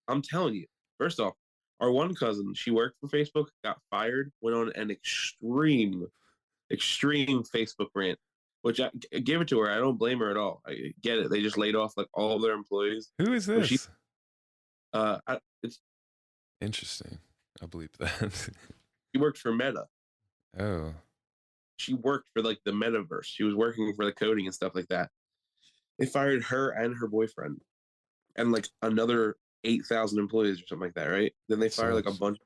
Speaker 3: I'm telling you. First off, our one cousin, she worked for Facebook, got fired, went on an extreme Facebook rant, which I give it to her. I don't blame her at all. I get it. They just laid off like all of their employees.
Speaker 2: Who is
Speaker 3: But she,
Speaker 2: this?
Speaker 3: it's
Speaker 2: Interesting. I'll bleep that.
Speaker 3: she worked for Meta.
Speaker 2: Oh.
Speaker 3: She worked for like the metaverse. She was working for the coding and stuff like that. They fired her and her boyfriend and like another 8,000 employees or something like that, right? Then they fired like a
Speaker 2: Sucks.
Speaker 3: bunch,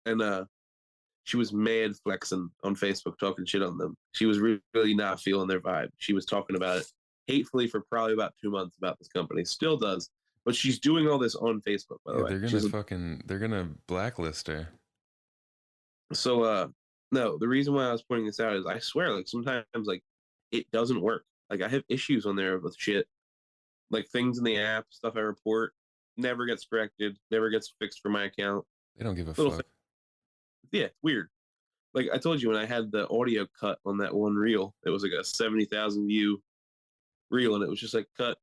Speaker 3: and she was mad flexing on Facebook, talking shit on them. She was really not feeling their vibe. She was talking about it hatefully for probably about 2 months about this company. Still does, but she's doing all this on Facebook, by the
Speaker 2: Yeah,
Speaker 3: way.
Speaker 2: they're gonna blacklist her.
Speaker 3: So no, the reason why I was pointing this out is I swear, like sometimes like it doesn't work. Like I have issues on there with shit, like things in the app, stuff I report, never gets corrected, never gets fixed for my account.
Speaker 2: They don't give a
Speaker 3: Little
Speaker 2: fuck.
Speaker 3: thing, yeah, weird. Like I told you when I had the audio cut on that one reel, it was like a 70,000 view reel, and it was just like cut.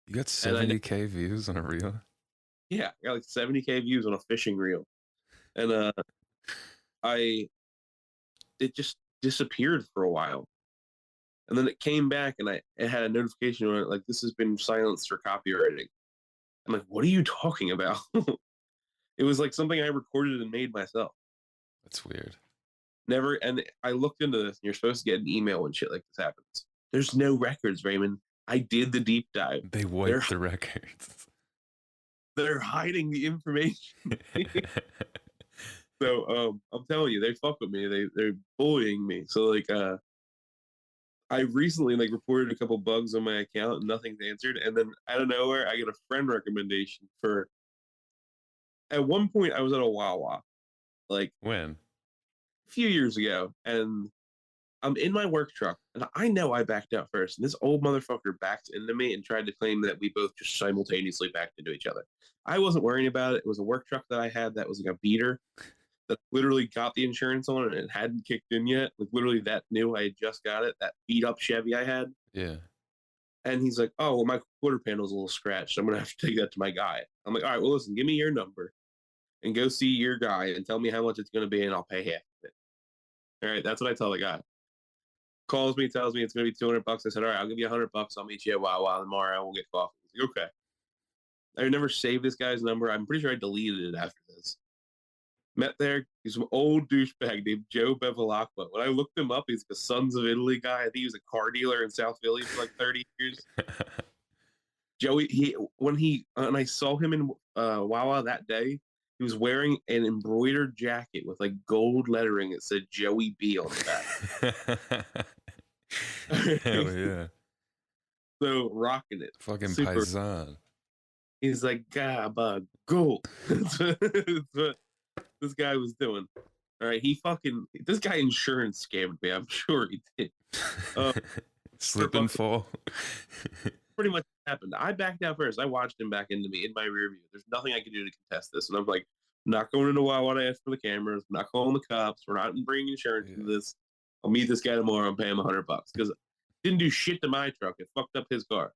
Speaker 2: You got
Speaker 3: And
Speaker 2: 70K views on a reel?
Speaker 3: yeah, I got like 70K views on a fishing reel, and I it just disappeared for a while, and then it came back, and it had a notification on it like this has been silenced for copywriting. I'm like, what are you talking about? It was like something I recorded and made myself.
Speaker 2: That's weird.
Speaker 3: Never, and I looked into this, and you're supposed to get an email when shit like this happens. There's no records, Raymond. I did the deep dive.
Speaker 2: They
Speaker 3: They're
Speaker 2: wiped the records.
Speaker 3: they're hiding the information. So I'm telling you, they fuck with me. They're bullying me. So like I recently like reported a couple bugs on my account and nothing's answered. And then out of nowhere, I get a friend recommendation for. At one point, I was at a Wawa, like
Speaker 2: When?
Speaker 3: a few years ago, and I'm in my work truck, and I know I backed out first. And this old motherfucker backed into me and tried to claim that we both just simultaneously backed into each other. I wasn't worrying about it. It was a work truck that I had that was like a beater that literally got the insurance on it and it hadn't kicked in yet. Like literally that new. I had just got it. That beat up Chevy I had.
Speaker 2: Yeah.
Speaker 3: And he's like, oh, well, my quarter panel's a little scratched. So I'm going to have to take that to my guy. I'm like, all right, well, listen, give me your number and go see your guy and tell me how much it's going to be and I'll pay half of it. All right, that's what I tell the guy. Calls me, tells me it's going to be $200. I said, all right, I'll give you $100. I'll meet you at Wawa tomorrow and we'll get coffee. Like, okay. I never saved this guy's number. I'm pretty sure I deleted it after this. Met there. He's an old douchebag named Joe Bevilacqua. When I looked him up, he's a Sons of Italy guy. I think he was a car dealer in South Philly for like 30 years. Joey, when I saw him in Wawa that day, he was wearing an embroidered jacket with like gold lettering that said Joey B on the back.
Speaker 2: Hell yeah.
Speaker 3: So rocking it.
Speaker 2: Fucking
Speaker 3: Super.
Speaker 2: paisan.
Speaker 3: He's like, Gabba, go. That's what this guy was doing. All right, this guy insurance scammed me. I'm sure he did.
Speaker 2: Slip and fall.
Speaker 3: Pretty much happened. I backed out first. I watched him back into me in my rear view. There's nothing I can do to contest this. And I'm like, not going into Wawa to ask for the cameras. I'm not calling the cops. We're not bringing insurance into this. I'll meet this guy tomorrow and pay him $100 because didn't do shit to my truck. It fucked up his car.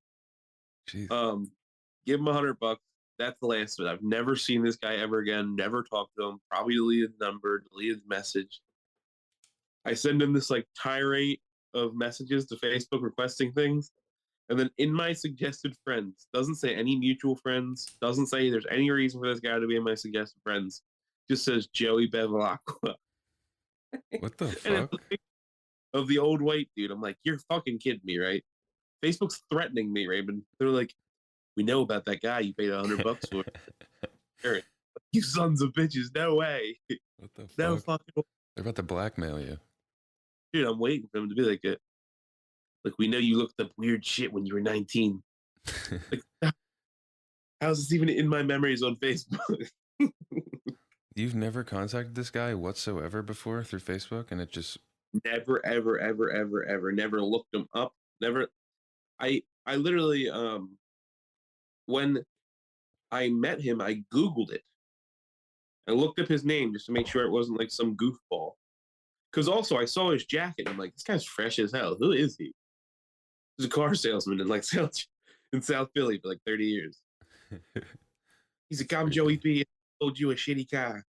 Speaker 2: Jeez.
Speaker 3: Give him $100. That's the last of it. I've never seen this guy ever again. Never talked to him. Probably deleted the number, deleted the message. I send him this like tirade of messages to Facebook requesting things. And then in my suggested friends, doesn't say any mutual friends, doesn't say there's any reason for this guy to be in my suggested friends, just says Joey Bevilacqua.
Speaker 2: What the fuck?
Speaker 3: Of the old white dude. I'm like, you're fucking kidding me, right? Facebook's threatening me, Raymond. They're like, we know about that guy you paid $100 for. Sure. You sons of bitches, no way.
Speaker 2: What the fuck?
Speaker 3: No fucking way.
Speaker 2: They're about to blackmail you.
Speaker 3: Dude, I'm waiting for him to be like it. Like, we know you looked up weird shit when you were 19. Like, how's this even in my memories on Facebook?
Speaker 2: You've never contacted this guy whatsoever before through Facebook, and it just
Speaker 3: never, ever, ever, ever, ever, never looked him up. Never. I literally, when I met him, I Googled it. I looked up his name just to make sure it wasn't like some goofball. Because also, I saw his jacket. And I'm like, this guy's fresh as hell. Who is he? He's a car salesman in like South Philly for like 30 years. He's like, I'm Joey B. I sold you a shitty car.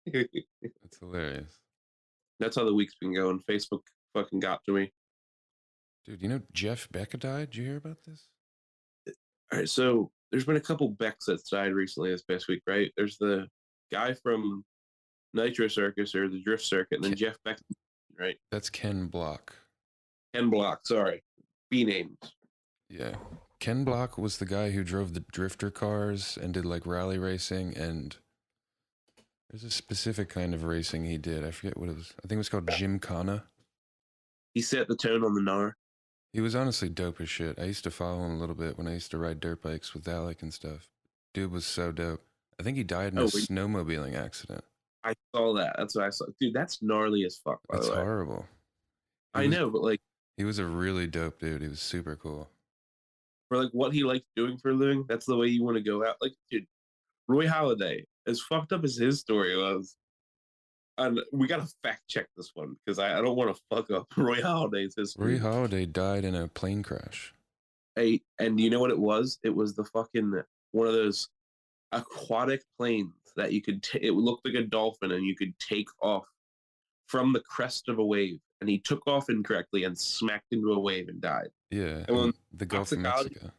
Speaker 2: That's hilarious.
Speaker 3: That's how the week's been going. Facebook fucking got to me.
Speaker 2: Dude, you know Jeff Beck died? Did you hear about this?
Speaker 3: All right, so there's been a couple Becks that's died recently this past week, right? There's the guy from Nitro Circus or the Drift Circuit, and then Jeff Beck, right?
Speaker 2: That's Ken Block.
Speaker 3: Ken Block, sorry. B names.
Speaker 2: Yeah. Ken Block was the guy who drove the drifter cars and did like rally racing, and there's a specific kind of racing he did. I forget what it was. I think it was called Gymkhana.
Speaker 3: He set the tone on the NAR.
Speaker 2: He was honestly dope as shit. I used to follow him a little bit when I used to ride dirt bikes with Alec and stuff. Dude was so dope. I think he died in a snowmobiling accident.
Speaker 3: I saw that. That's what I saw. Dude, that's gnarly as fuck, by the way.
Speaker 2: That's horrible.
Speaker 3: I know, but like...
Speaker 2: He was a really dope dude. He was super cool.
Speaker 3: For like what he liked doing for a living, that's the way you want to go out. Like, dude, Roy Halladay, as fucked up as his story was, and we gotta fact check this one because I don't want to fuck up Roy Halladay's history.
Speaker 2: Roy Halladay died in a plane crash.
Speaker 3: And you know what it was? It was the fucking one of those aquatic planes that you could. It looked like a dolphin, and you could take off from the crest of a wave. And he took off incorrectly and smacked into a wave and died.
Speaker 2: Yeah, in the Gulf of Mexico.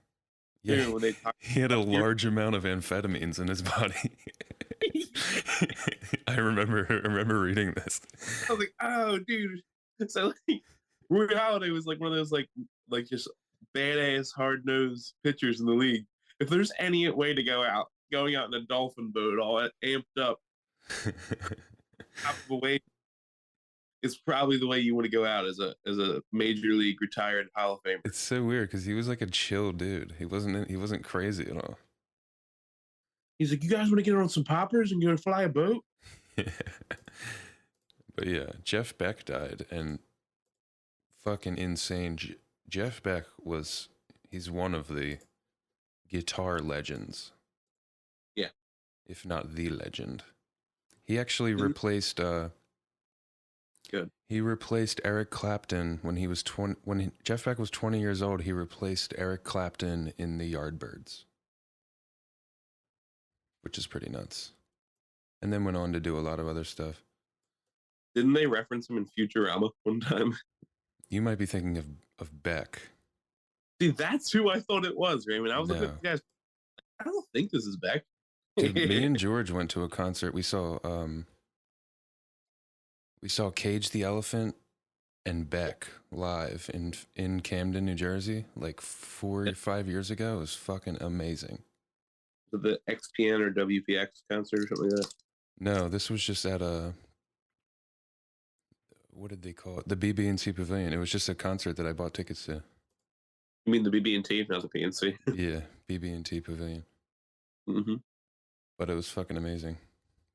Speaker 2: Yeah,
Speaker 3: when
Speaker 2: he had a large amount of amphetamines in his body. I remember reading this.
Speaker 3: I was like, oh, dude. So like, Roy Halladay was like one of those like just badass, hard-nosed pitchers in the league. If there's any way to going out in a dolphin boat, all amped up, top of a wave, it's probably the way you want to go out as a major league retired Hall of Famer.
Speaker 2: It's so weird because he was like a chill dude. He wasn't crazy at all.
Speaker 3: He's like, you guys want to get on some poppers and go fly a boat?
Speaker 2: But yeah, Jeff Beck died, and fucking insane. Jeff Beck he's one of the guitar legends.
Speaker 3: Yeah.
Speaker 2: If not the legend. He actually replaced
Speaker 3: Good.
Speaker 2: He replaced Eric Clapton when he was 20. Jeff Beck was 20 years old, he replaced Eric Clapton in the Yardbirds, which is pretty nuts. And then went on to do a lot of other stuff.
Speaker 3: Didn't they reference him in Futurama one time?
Speaker 2: You might be thinking of Beck.
Speaker 3: See, that's who I thought it was, Raymond. I was looking
Speaker 2: No.
Speaker 3: at the guys. I don't think this is Beck.
Speaker 2: Dude, me and George went to a concert. We saw Cage the Elephant and Beck live in Camden, New Jersey, like 4 or 5 years ago. It was fucking amazing.
Speaker 3: The XPN or WPX concert or something like that.
Speaker 2: No, this was just at what did they call it? The BB&T Pavilion. It was just a concert that I bought tickets to.
Speaker 3: You mean the BB&T, not the PNC?
Speaker 2: Yeah, BB&T Pavilion.
Speaker 3: Mm-hmm.
Speaker 2: But it was fucking amazing.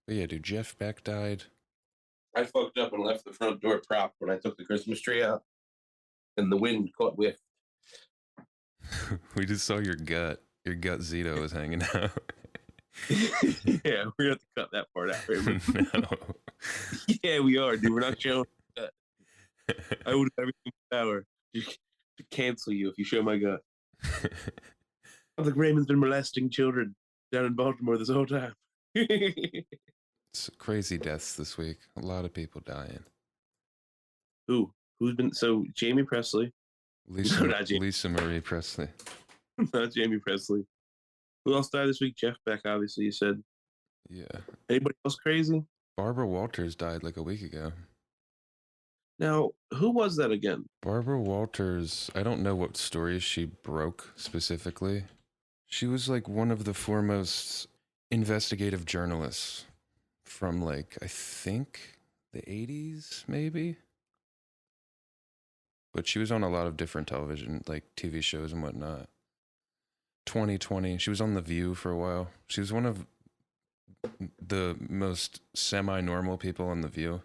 Speaker 2: But yeah, dude, Jeff Beck died.
Speaker 3: I fucked up and left the front door propped when I took the Christmas tree out, and the wind caught with.
Speaker 2: We just saw your gut. Your gut Zito was hanging out.
Speaker 3: Yeah, we're gonna have to cut that part out, Raymond.
Speaker 2: No.
Speaker 3: Yeah, we are, dude. We're not showing that. I would have everything in my power to cancel you if you show my gut. I think Raymond's been molesting children down in Baltimore this whole time.
Speaker 2: It's crazy deaths this week. A lot of people dying.
Speaker 3: Who's been so Jamie Presley?
Speaker 2: Lisa,
Speaker 3: not Jamie.
Speaker 2: Lisa Marie Presley.
Speaker 3: Not Jamie Presley. Who else died this week? Jeff Beck, obviously, you said.
Speaker 2: Yeah.
Speaker 3: Anybody else crazy?
Speaker 2: Barbara Walters died like a week ago.
Speaker 3: Now, who was that again?
Speaker 2: Barbara Walters, I don't know what stories she broke specifically. She was like one of the foremost investigative journalists from like, I think the 80s, maybe? But she was on a lot of different television, like TV shows and whatnot. 2020, she was on The View for a while. She was one of the most semi-normal people on The View.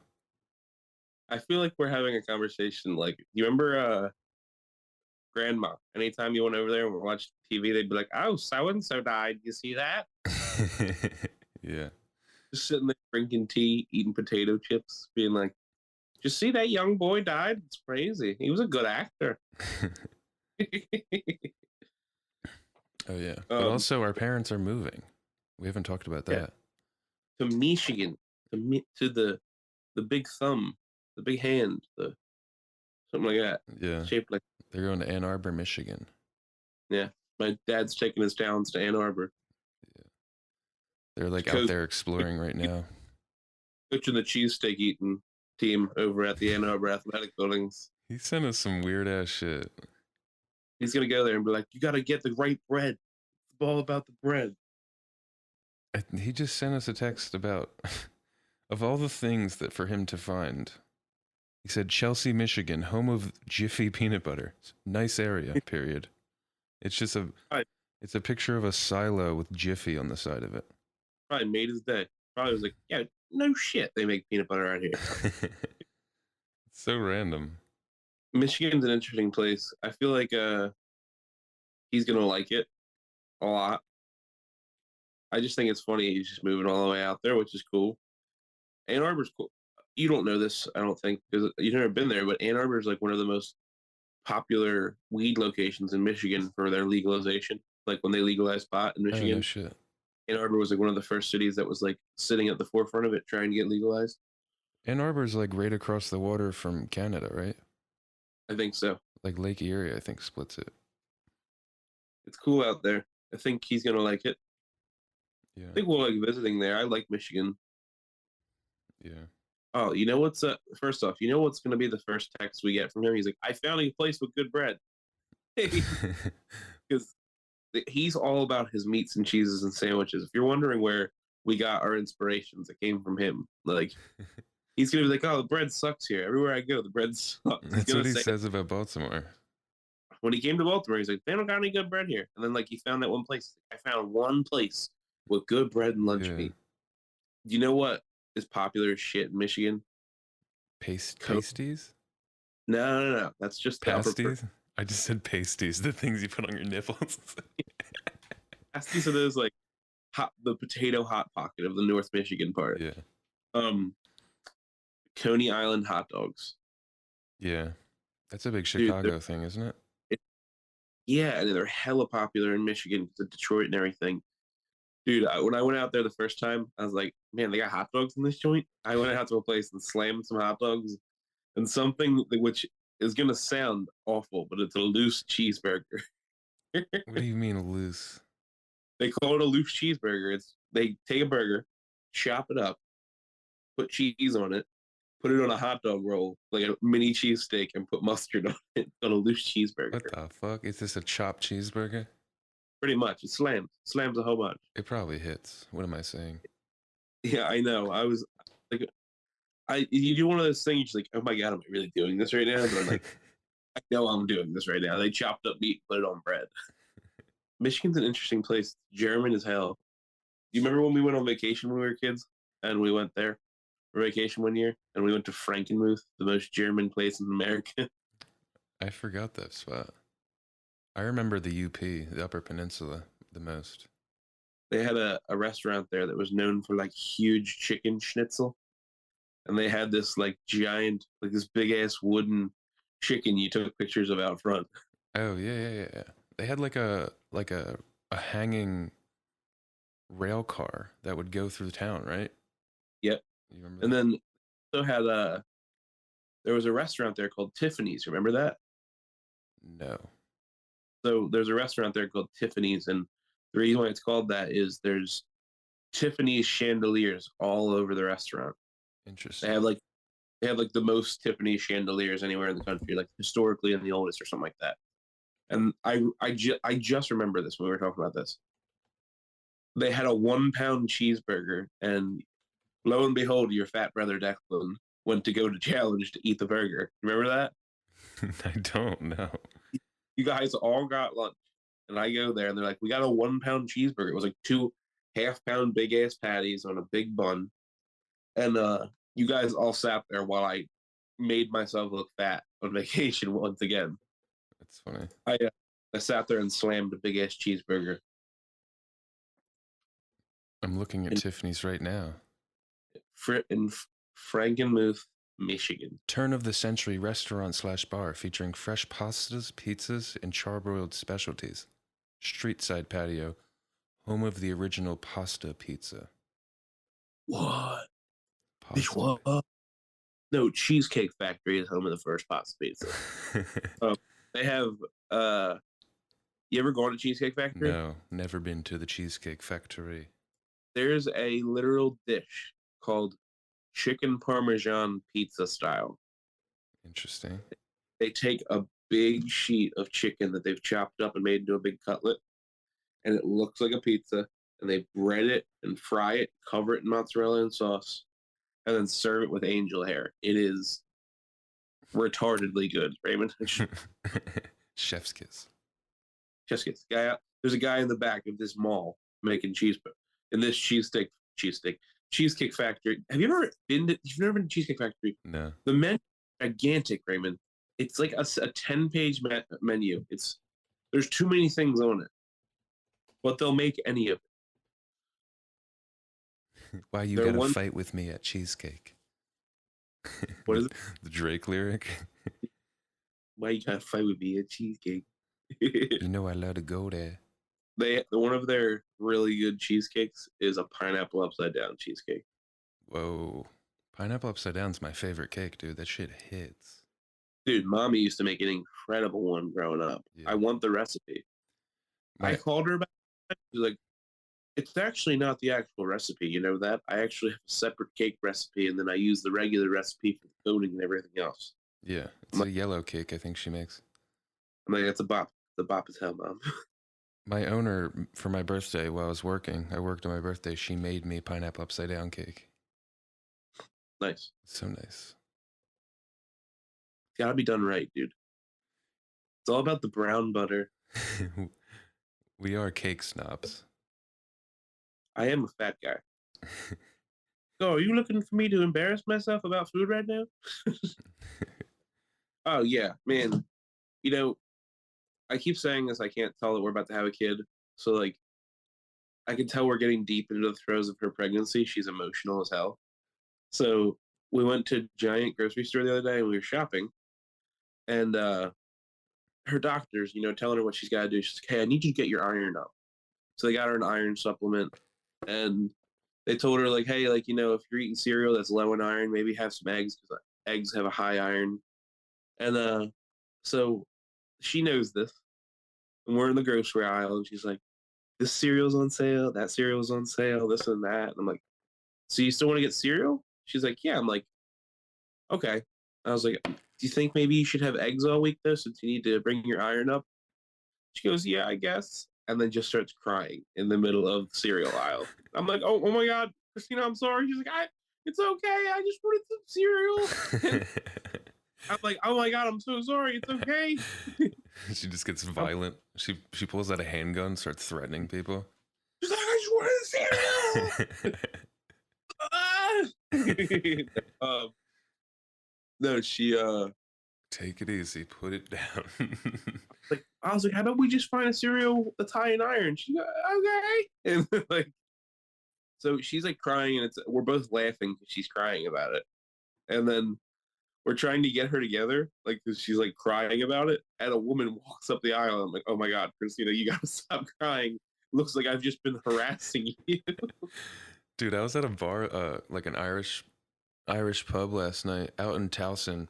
Speaker 3: I feel like we're having a conversation. Like, you remember Grandma? Anytime you went over there and watched TV, they'd be like, "Oh, so and so died. You see that?"
Speaker 2: Yeah.
Speaker 3: Just sitting there drinking tea, eating potato chips, being like, "Did you see that young boy died? It's crazy. He was a good actor."
Speaker 2: Oh yeah. But also our parents are moving. We haven't talked about that.
Speaker 3: To Michigan, to the big thumb, the big hand, the something like that.
Speaker 2: Yeah.
Speaker 3: Shaped like.
Speaker 2: They're going to Ann Arbor, Michigan.
Speaker 3: Yeah. My dad's taking his talents to Ann Arbor.
Speaker 2: Yeah. They're like out there exploring right now.
Speaker 3: Coaching the cheesesteak eating team over at the Ann Arbor Athletic Buildings.
Speaker 2: He sent us some weird ass shit.
Speaker 3: He's gonna go there and be like, "You gotta get the right bread. It's all about the bread."
Speaker 2: He just sent us a text about, of all the things that for him to find, he said, Chelsea, Michigan, home of Jiffy peanut butter. Nice area, period. It's just it's a picture of a silo with Jiffy on the side of it.
Speaker 3: Probably made his day. Probably was like, "Yeah, no shit, they make peanut butter out here."
Speaker 2: It's so random.
Speaker 3: Michigan's an interesting place. I feel like he's gonna like it a lot. I just think it's funny he's just moving all the way out there, which is cool. Ann Arbor's cool. You don't know this, I don't think, because you've never been there, but Ann Arbor is like one of the most popular weed locations in Michigan for their legalization. Like when they legalized pot in Michigan.
Speaker 2: Oh, no shit.
Speaker 3: Ann Arbor was like one of the first cities that was like sitting at the forefront of it, trying to get legalized.
Speaker 2: Ann Arbor's like right across the water from Canada, right?
Speaker 3: I think so.
Speaker 2: Like Lake Erie, I think, splits it.
Speaker 3: It's cool out there. I think he's gonna like it.
Speaker 2: Yeah.
Speaker 3: I think we'll like visiting there. I like Michigan.
Speaker 2: Yeah.
Speaker 3: Oh, you know what's first off, you know what's gonna be the first text we get from him? He's like, "I found a place with good bread." Because he's all about his meats and cheeses and sandwiches. If you're wondering where we got our inspirations, it came from him. Like, he's gonna be like, "Oh, the bread sucks here. Everywhere I go, the bread sucks."
Speaker 2: That's what he says about Baltimore.
Speaker 3: When he came to Baltimore, he's like, "They don't got any good bread here." And then like he found that one place. I found one place with good bread and lunch meat. Do you know what is popular as shit in Michigan?
Speaker 2: Pasties?
Speaker 3: No. That's just
Speaker 2: pasties. I just said pasties. The things you put on your nipples.
Speaker 3: Pasties are those like the potato hot pocket of the North Michigan part.
Speaker 2: Yeah.
Speaker 3: Coney Island hot dogs.
Speaker 2: Yeah, that's a big
Speaker 3: Dude,
Speaker 2: Chicago thing, isn't it?
Speaker 3: yeah, and they're hella popular in Michigan, Detroit, and everything. Dude, when I went out there the first time, I was like, man, they got hot dogs in this joint. I went out to a place and slammed some hot dogs and something which is gonna sound awful, but it's a loose cheeseburger.
Speaker 2: What do you mean loose?
Speaker 3: They call it a loose cheeseburger. It's they take a burger, chop it up, put cheese on it, put it on a hot dog roll, like a mini cheesesteak, and put mustard on it on a loose cheeseburger.
Speaker 2: What the fuck? Is this a chopped cheeseburger?
Speaker 3: Pretty much. It slams a whole bunch.
Speaker 2: It probably hits. What am I saying?
Speaker 3: Yeah, I know. I was like, you do one of those things, you're like, oh my god, am I really doing this right now? But I'm like, I know I'm doing this right now. They chopped up meat, put it on bread. Michigan's an interesting place. German as hell. Do you remember when we went on vacation when we were kids and we went there for vacation one year and we went to Frankenmuth, the most German place in America?
Speaker 2: I forgot that spot. I remember the UP, the Upper Peninsula, the most.
Speaker 3: They had a restaurant there that was known for like huge chicken schnitzel. And they had this like giant, like this big ass wooden chicken you took pictures of out front.
Speaker 2: Oh yeah. They had like a hanging rail car that would go through town, right?
Speaker 3: Yep.
Speaker 2: You remember
Speaker 3: And
Speaker 2: that?
Speaker 3: then also had there was a restaurant there called Tiffany's. Remember that?
Speaker 2: No.
Speaker 3: So there's a restaurant there called Tiffany's, and the reason why it's called that is there's Tiffany's chandeliers all over the restaurant. They
Speaker 2: Interesting.
Speaker 3: have like the most Tiffany chandeliers anywhere in the country, like historically and the oldest or something like that. And I just remember this when we were talking about this. They had a 1 pound cheeseburger, and lo and behold, your fat brother Declan went to go to challenge to eat the burger. Remember that?
Speaker 2: I don't know.
Speaker 3: You guys all got lunch, and I go there, and they're like, "We got a 1 pound cheeseburger." It was like 2 half-pound big ass patties on a big bun, and you guys all sat there while I made myself look fat on vacation once again.
Speaker 2: That's funny.
Speaker 3: I sat there and slammed a big ass cheeseburger.
Speaker 2: I'm looking at
Speaker 3: in,
Speaker 2: Tiffany's right now.
Speaker 3: in Frankenmuth, Michigan.
Speaker 2: Turn of the century restaurant slash bar featuring fresh pastas, pizzas, and charbroiled specialties. Street side patio, home of the original pasta pizza.
Speaker 3: What? Bitch,
Speaker 2: Pasta.
Speaker 3: what? No, Cheesecake Factory is home of the first pasta pizza. They have you ever gone to Cheesecake Factory?
Speaker 2: No, never been to the Cheesecake Factory.
Speaker 3: There's a literal dish called chicken parmesan pizza style.
Speaker 2: Interesting.
Speaker 3: They take a big sheet of chicken that they've chopped up and made into a big cutlet, and it looks like a pizza, and they bread it and fry it, cover it in mozzarella and sauce, and then serve it with angel hair. It is retardedly good, Raymond.
Speaker 2: Chef's kiss.
Speaker 3: Just get the guy out. There's a guy in the back of this mall making in this cheesecake factory. Have you ever been to? You've never been to Cheesecake Factory?
Speaker 2: No.
Speaker 3: The menu gigantic, Raymond. It's like a 10-page menu. There's too many things on it, but they'll make any of it.
Speaker 2: Why you
Speaker 3: They're
Speaker 2: gotta fight with me at Cheesecake?
Speaker 3: What is it?
Speaker 2: The Drake lyric?
Speaker 3: Why you gotta fight with me at Cheesecake?
Speaker 2: You know I love to go there.
Speaker 3: One of their really good cheesecakes is a pineapple upside down cheesecake.
Speaker 2: Whoa. Pineapple upside down's my favorite cake, dude. That shit hits.
Speaker 3: Dude, mommy used to make an incredible one growing up.
Speaker 2: Yeah.
Speaker 3: I want the recipe. I called her about it. She's like, it's actually not the actual recipe. You know that? I actually have a separate cake recipe, and then I use the regular recipe for the coating and everything else.
Speaker 2: Yeah, it's a yellow cake I think she makes.
Speaker 3: I'm like, it's a bop. The bop is hell, Mom.
Speaker 2: My owner, for my birthday, while I was working, I worked on my birthday, she made me pineapple upside down cake.
Speaker 3: Nice.
Speaker 2: So nice.
Speaker 3: Gotta be done right, dude. It's all about the brown butter.
Speaker 2: We are cake snobs.
Speaker 3: I am a fat guy. So, are you looking for me to embarrass myself about food right now? Oh, yeah, man. You know, I keep saying this. I can't tell that we're about to have a kid. So, like, I can tell we're getting deep into the throes of her pregnancy. She's emotional as hell. So, we went to Giant grocery store the other day and we were shopping, and her doctors, telling her what she's got to do. She's like, "Hey, I need you to get your iron up." So they got her an iron supplement, and they told her like, "Hey, like if you're eating cereal that's low in iron, maybe have some eggs because eggs have a high iron." And so she knows this, and we're in the grocery aisle, and she's like, "This cereal's on sale, that cereal's on sale, this and that." And I'm like, "So you still want to get cereal?" She's like, "Yeah." I'm like, "Okay." I was like, "Do you think maybe you should have eggs all week though, since you need to bring your iron up?" She goes, "Yeah, I guess." And then just starts crying in the middle of the cereal aisle. I'm like, "Oh my God, Christina, I'm sorry." She's like, "It's okay. I just wanted some cereal." And I'm like, "Oh my God, I'm so sorry. It's okay."
Speaker 2: She just gets violent. She pulls out a handgun, starts threatening people.
Speaker 3: She's like, "I just wanted cereal." um, no, she
Speaker 2: Take it easy. Put it down.
Speaker 3: I was like, "How about we just find a cereal that's high in iron?" She's like, "Okay." And like, so she's like crying, and we're both laughing because she's crying about it. And then we're trying to get her together, like, because she's like crying about it. And a woman walks up the aisle. I'm like, "Oh my God, Christina, you gotta stop crying. Looks like I've just been harassing you."
Speaker 2: Dude, I was at a bar, like an Irish pub last night out in Towson.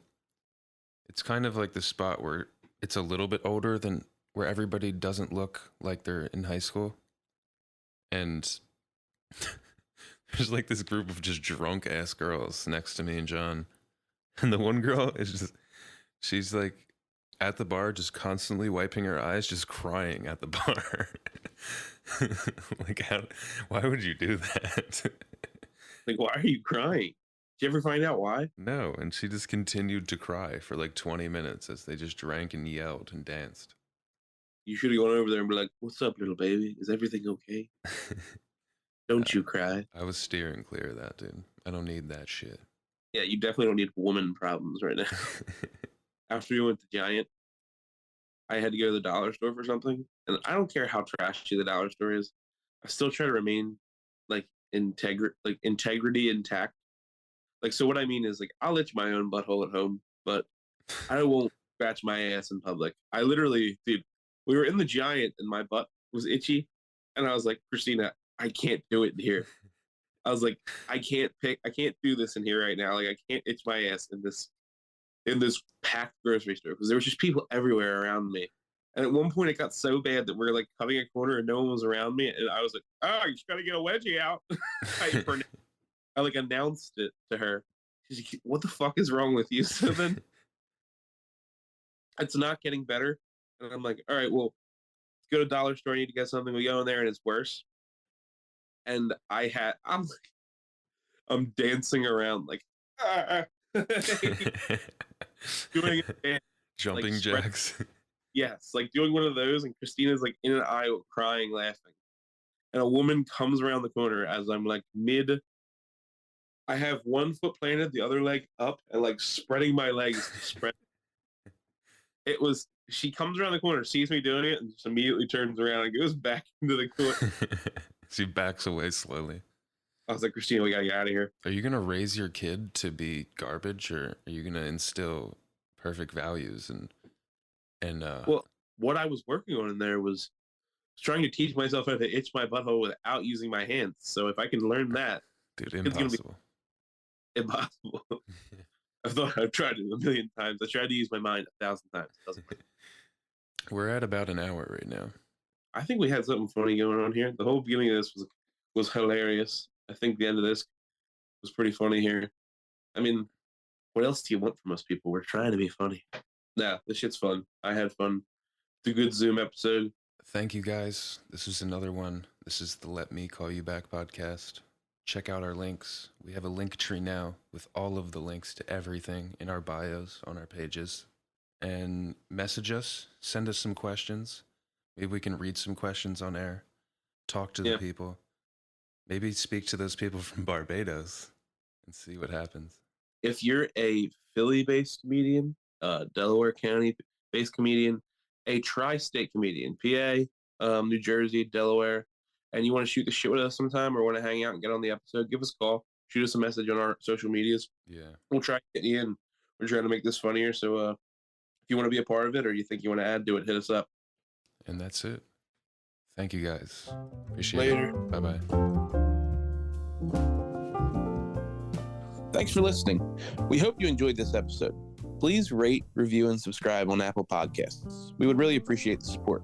Speaker 2: It's kind of like the spot where it's a little bit older than where everybody doesn't look like they're in high school. And there's like this group of just drunk ass girls next to me and John. And the one girl is just, she's like at the bar, just constantly wiping her eyes, just crying at the bar. Like, why would you do that?
Speaker 3: Like, why are you crying? Did you ever find out why?
Speaker 2: No, and she just continued to cry for like 20 minutes as they just drank and yelled and danced.
Speaker 3: You should have gone over there and be like, "What's up, little baby? Is everything okay? Don't you cry."
Speaker 2: I was steering clear of that, dude. I don't need that shit.
Speaker 3: Yeah, you definitely don't need woman problems right now. After we went to Giant, I had to go to the dollar store for something, and I don't care how trashy the dollar store is. I still try to remain like integrity intact. Like, so what I mean is, like, I'll itch my own butthole at home, but I won't scratch my ass in public. I literally, dude, we were in the Giant and my butt was itchy, and I was like, "Christina, I can't do it in here." I was like, I can't do this in here right now. Like, I can't itch my ass in this packed grocery store because there was just people everywhere around me. And at one point, it got so bad that we are like cutting a corner and no one was around me, and I was like, "Oh, you just gotta get a wedgie out." I like announced it to her. She's like, "What the fuck is wrong with you?" So then it's not getting better, and I'm like, "All right, well, let's go to dollar store. I need to get something." We go in there, and it's worse. And I'm dancing around like, ah, doing a dance, like
Speaker 2: Jumping jacks.
Speaker 3: yes, like doing one of those, and Christina's like in an aisle crying, laughing, and a woman comes around the corner as I'm like mid. I have one foot planted, the other leg up, and like spreading my legs to spread. It was she comes around the corner, sees me doing it, and just immediately turns around and goes back into the corner.
Speaker 2: She backs away slowly.
Speaker 3: I was like, "Christina, we gotta get out of here."
Speaker 2: Are you gonna raise your kid to be garbage, or are you gonna instill perfect values and
Speaker 3: Well, what I was working on in there was trying to teach myself how to itch my butthole without using my hands. So if I can learn that,
Speaker 2: dude,
Speaker 3: it's gonna be
Speaker 2: impossible.
Speaker 3: impossible. I've tried it a million times. I tried to use my mind 1,000 times. It doesn't work.
Speaker 2: We're at about an hour right now.
Speaker 3: I think we had something funny going on here. The whole beginning of this was hilarious. I think the end of this was pretty funny here. I mean, what else do you want from us people? We're trying to be funny. Nah, this shit's fun. I had fun. It's a good Zoom episode.
Speaker 2: Thank you guys. This is another one. This is the Let Me Call You Back podcast. Check out our links. We have a link tree now with all of the links to everything in our bios on our pages. And message us, send us some questions. Maybe we can read some questions on air, talk to the people, maybe speak to those people from Barbados and see what happens.
Speaker 3: If you're a Philly-based comedian, Delaware County-based comedian, a tri-state comedian, PA, New Jersey, Delaware, and you want to shoot the shit with us sometime or want to hang out and get on the episode, give us a call. shoot us a message on our social medias.
Speaker 2: Yeah.
Speaker 3: We'll try to get you in. We're trying to make this funnier. So if you want to be a part of it or you think you want to add to it, hit us up.
Speaker 2: And that's it. Thank you guys. Appreciate
Speaker 3: Later.
Speaker 2: it. Bye-bye.
Speaker 4: Thanks for listening. We hope you enjoyed this episode. Please rate, review, and subscribe on Apple Podcasts. We would really appreciate the support.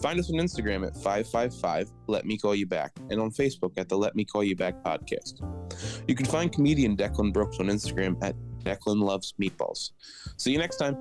Speaker 4: Find us on Instagram at 555 Let Me Call You Back and on Facebook at the Let Me Call You Back podcast. You can find comedian Declan Brooks on Instagram at Declan Loves Meatballs. See you next time.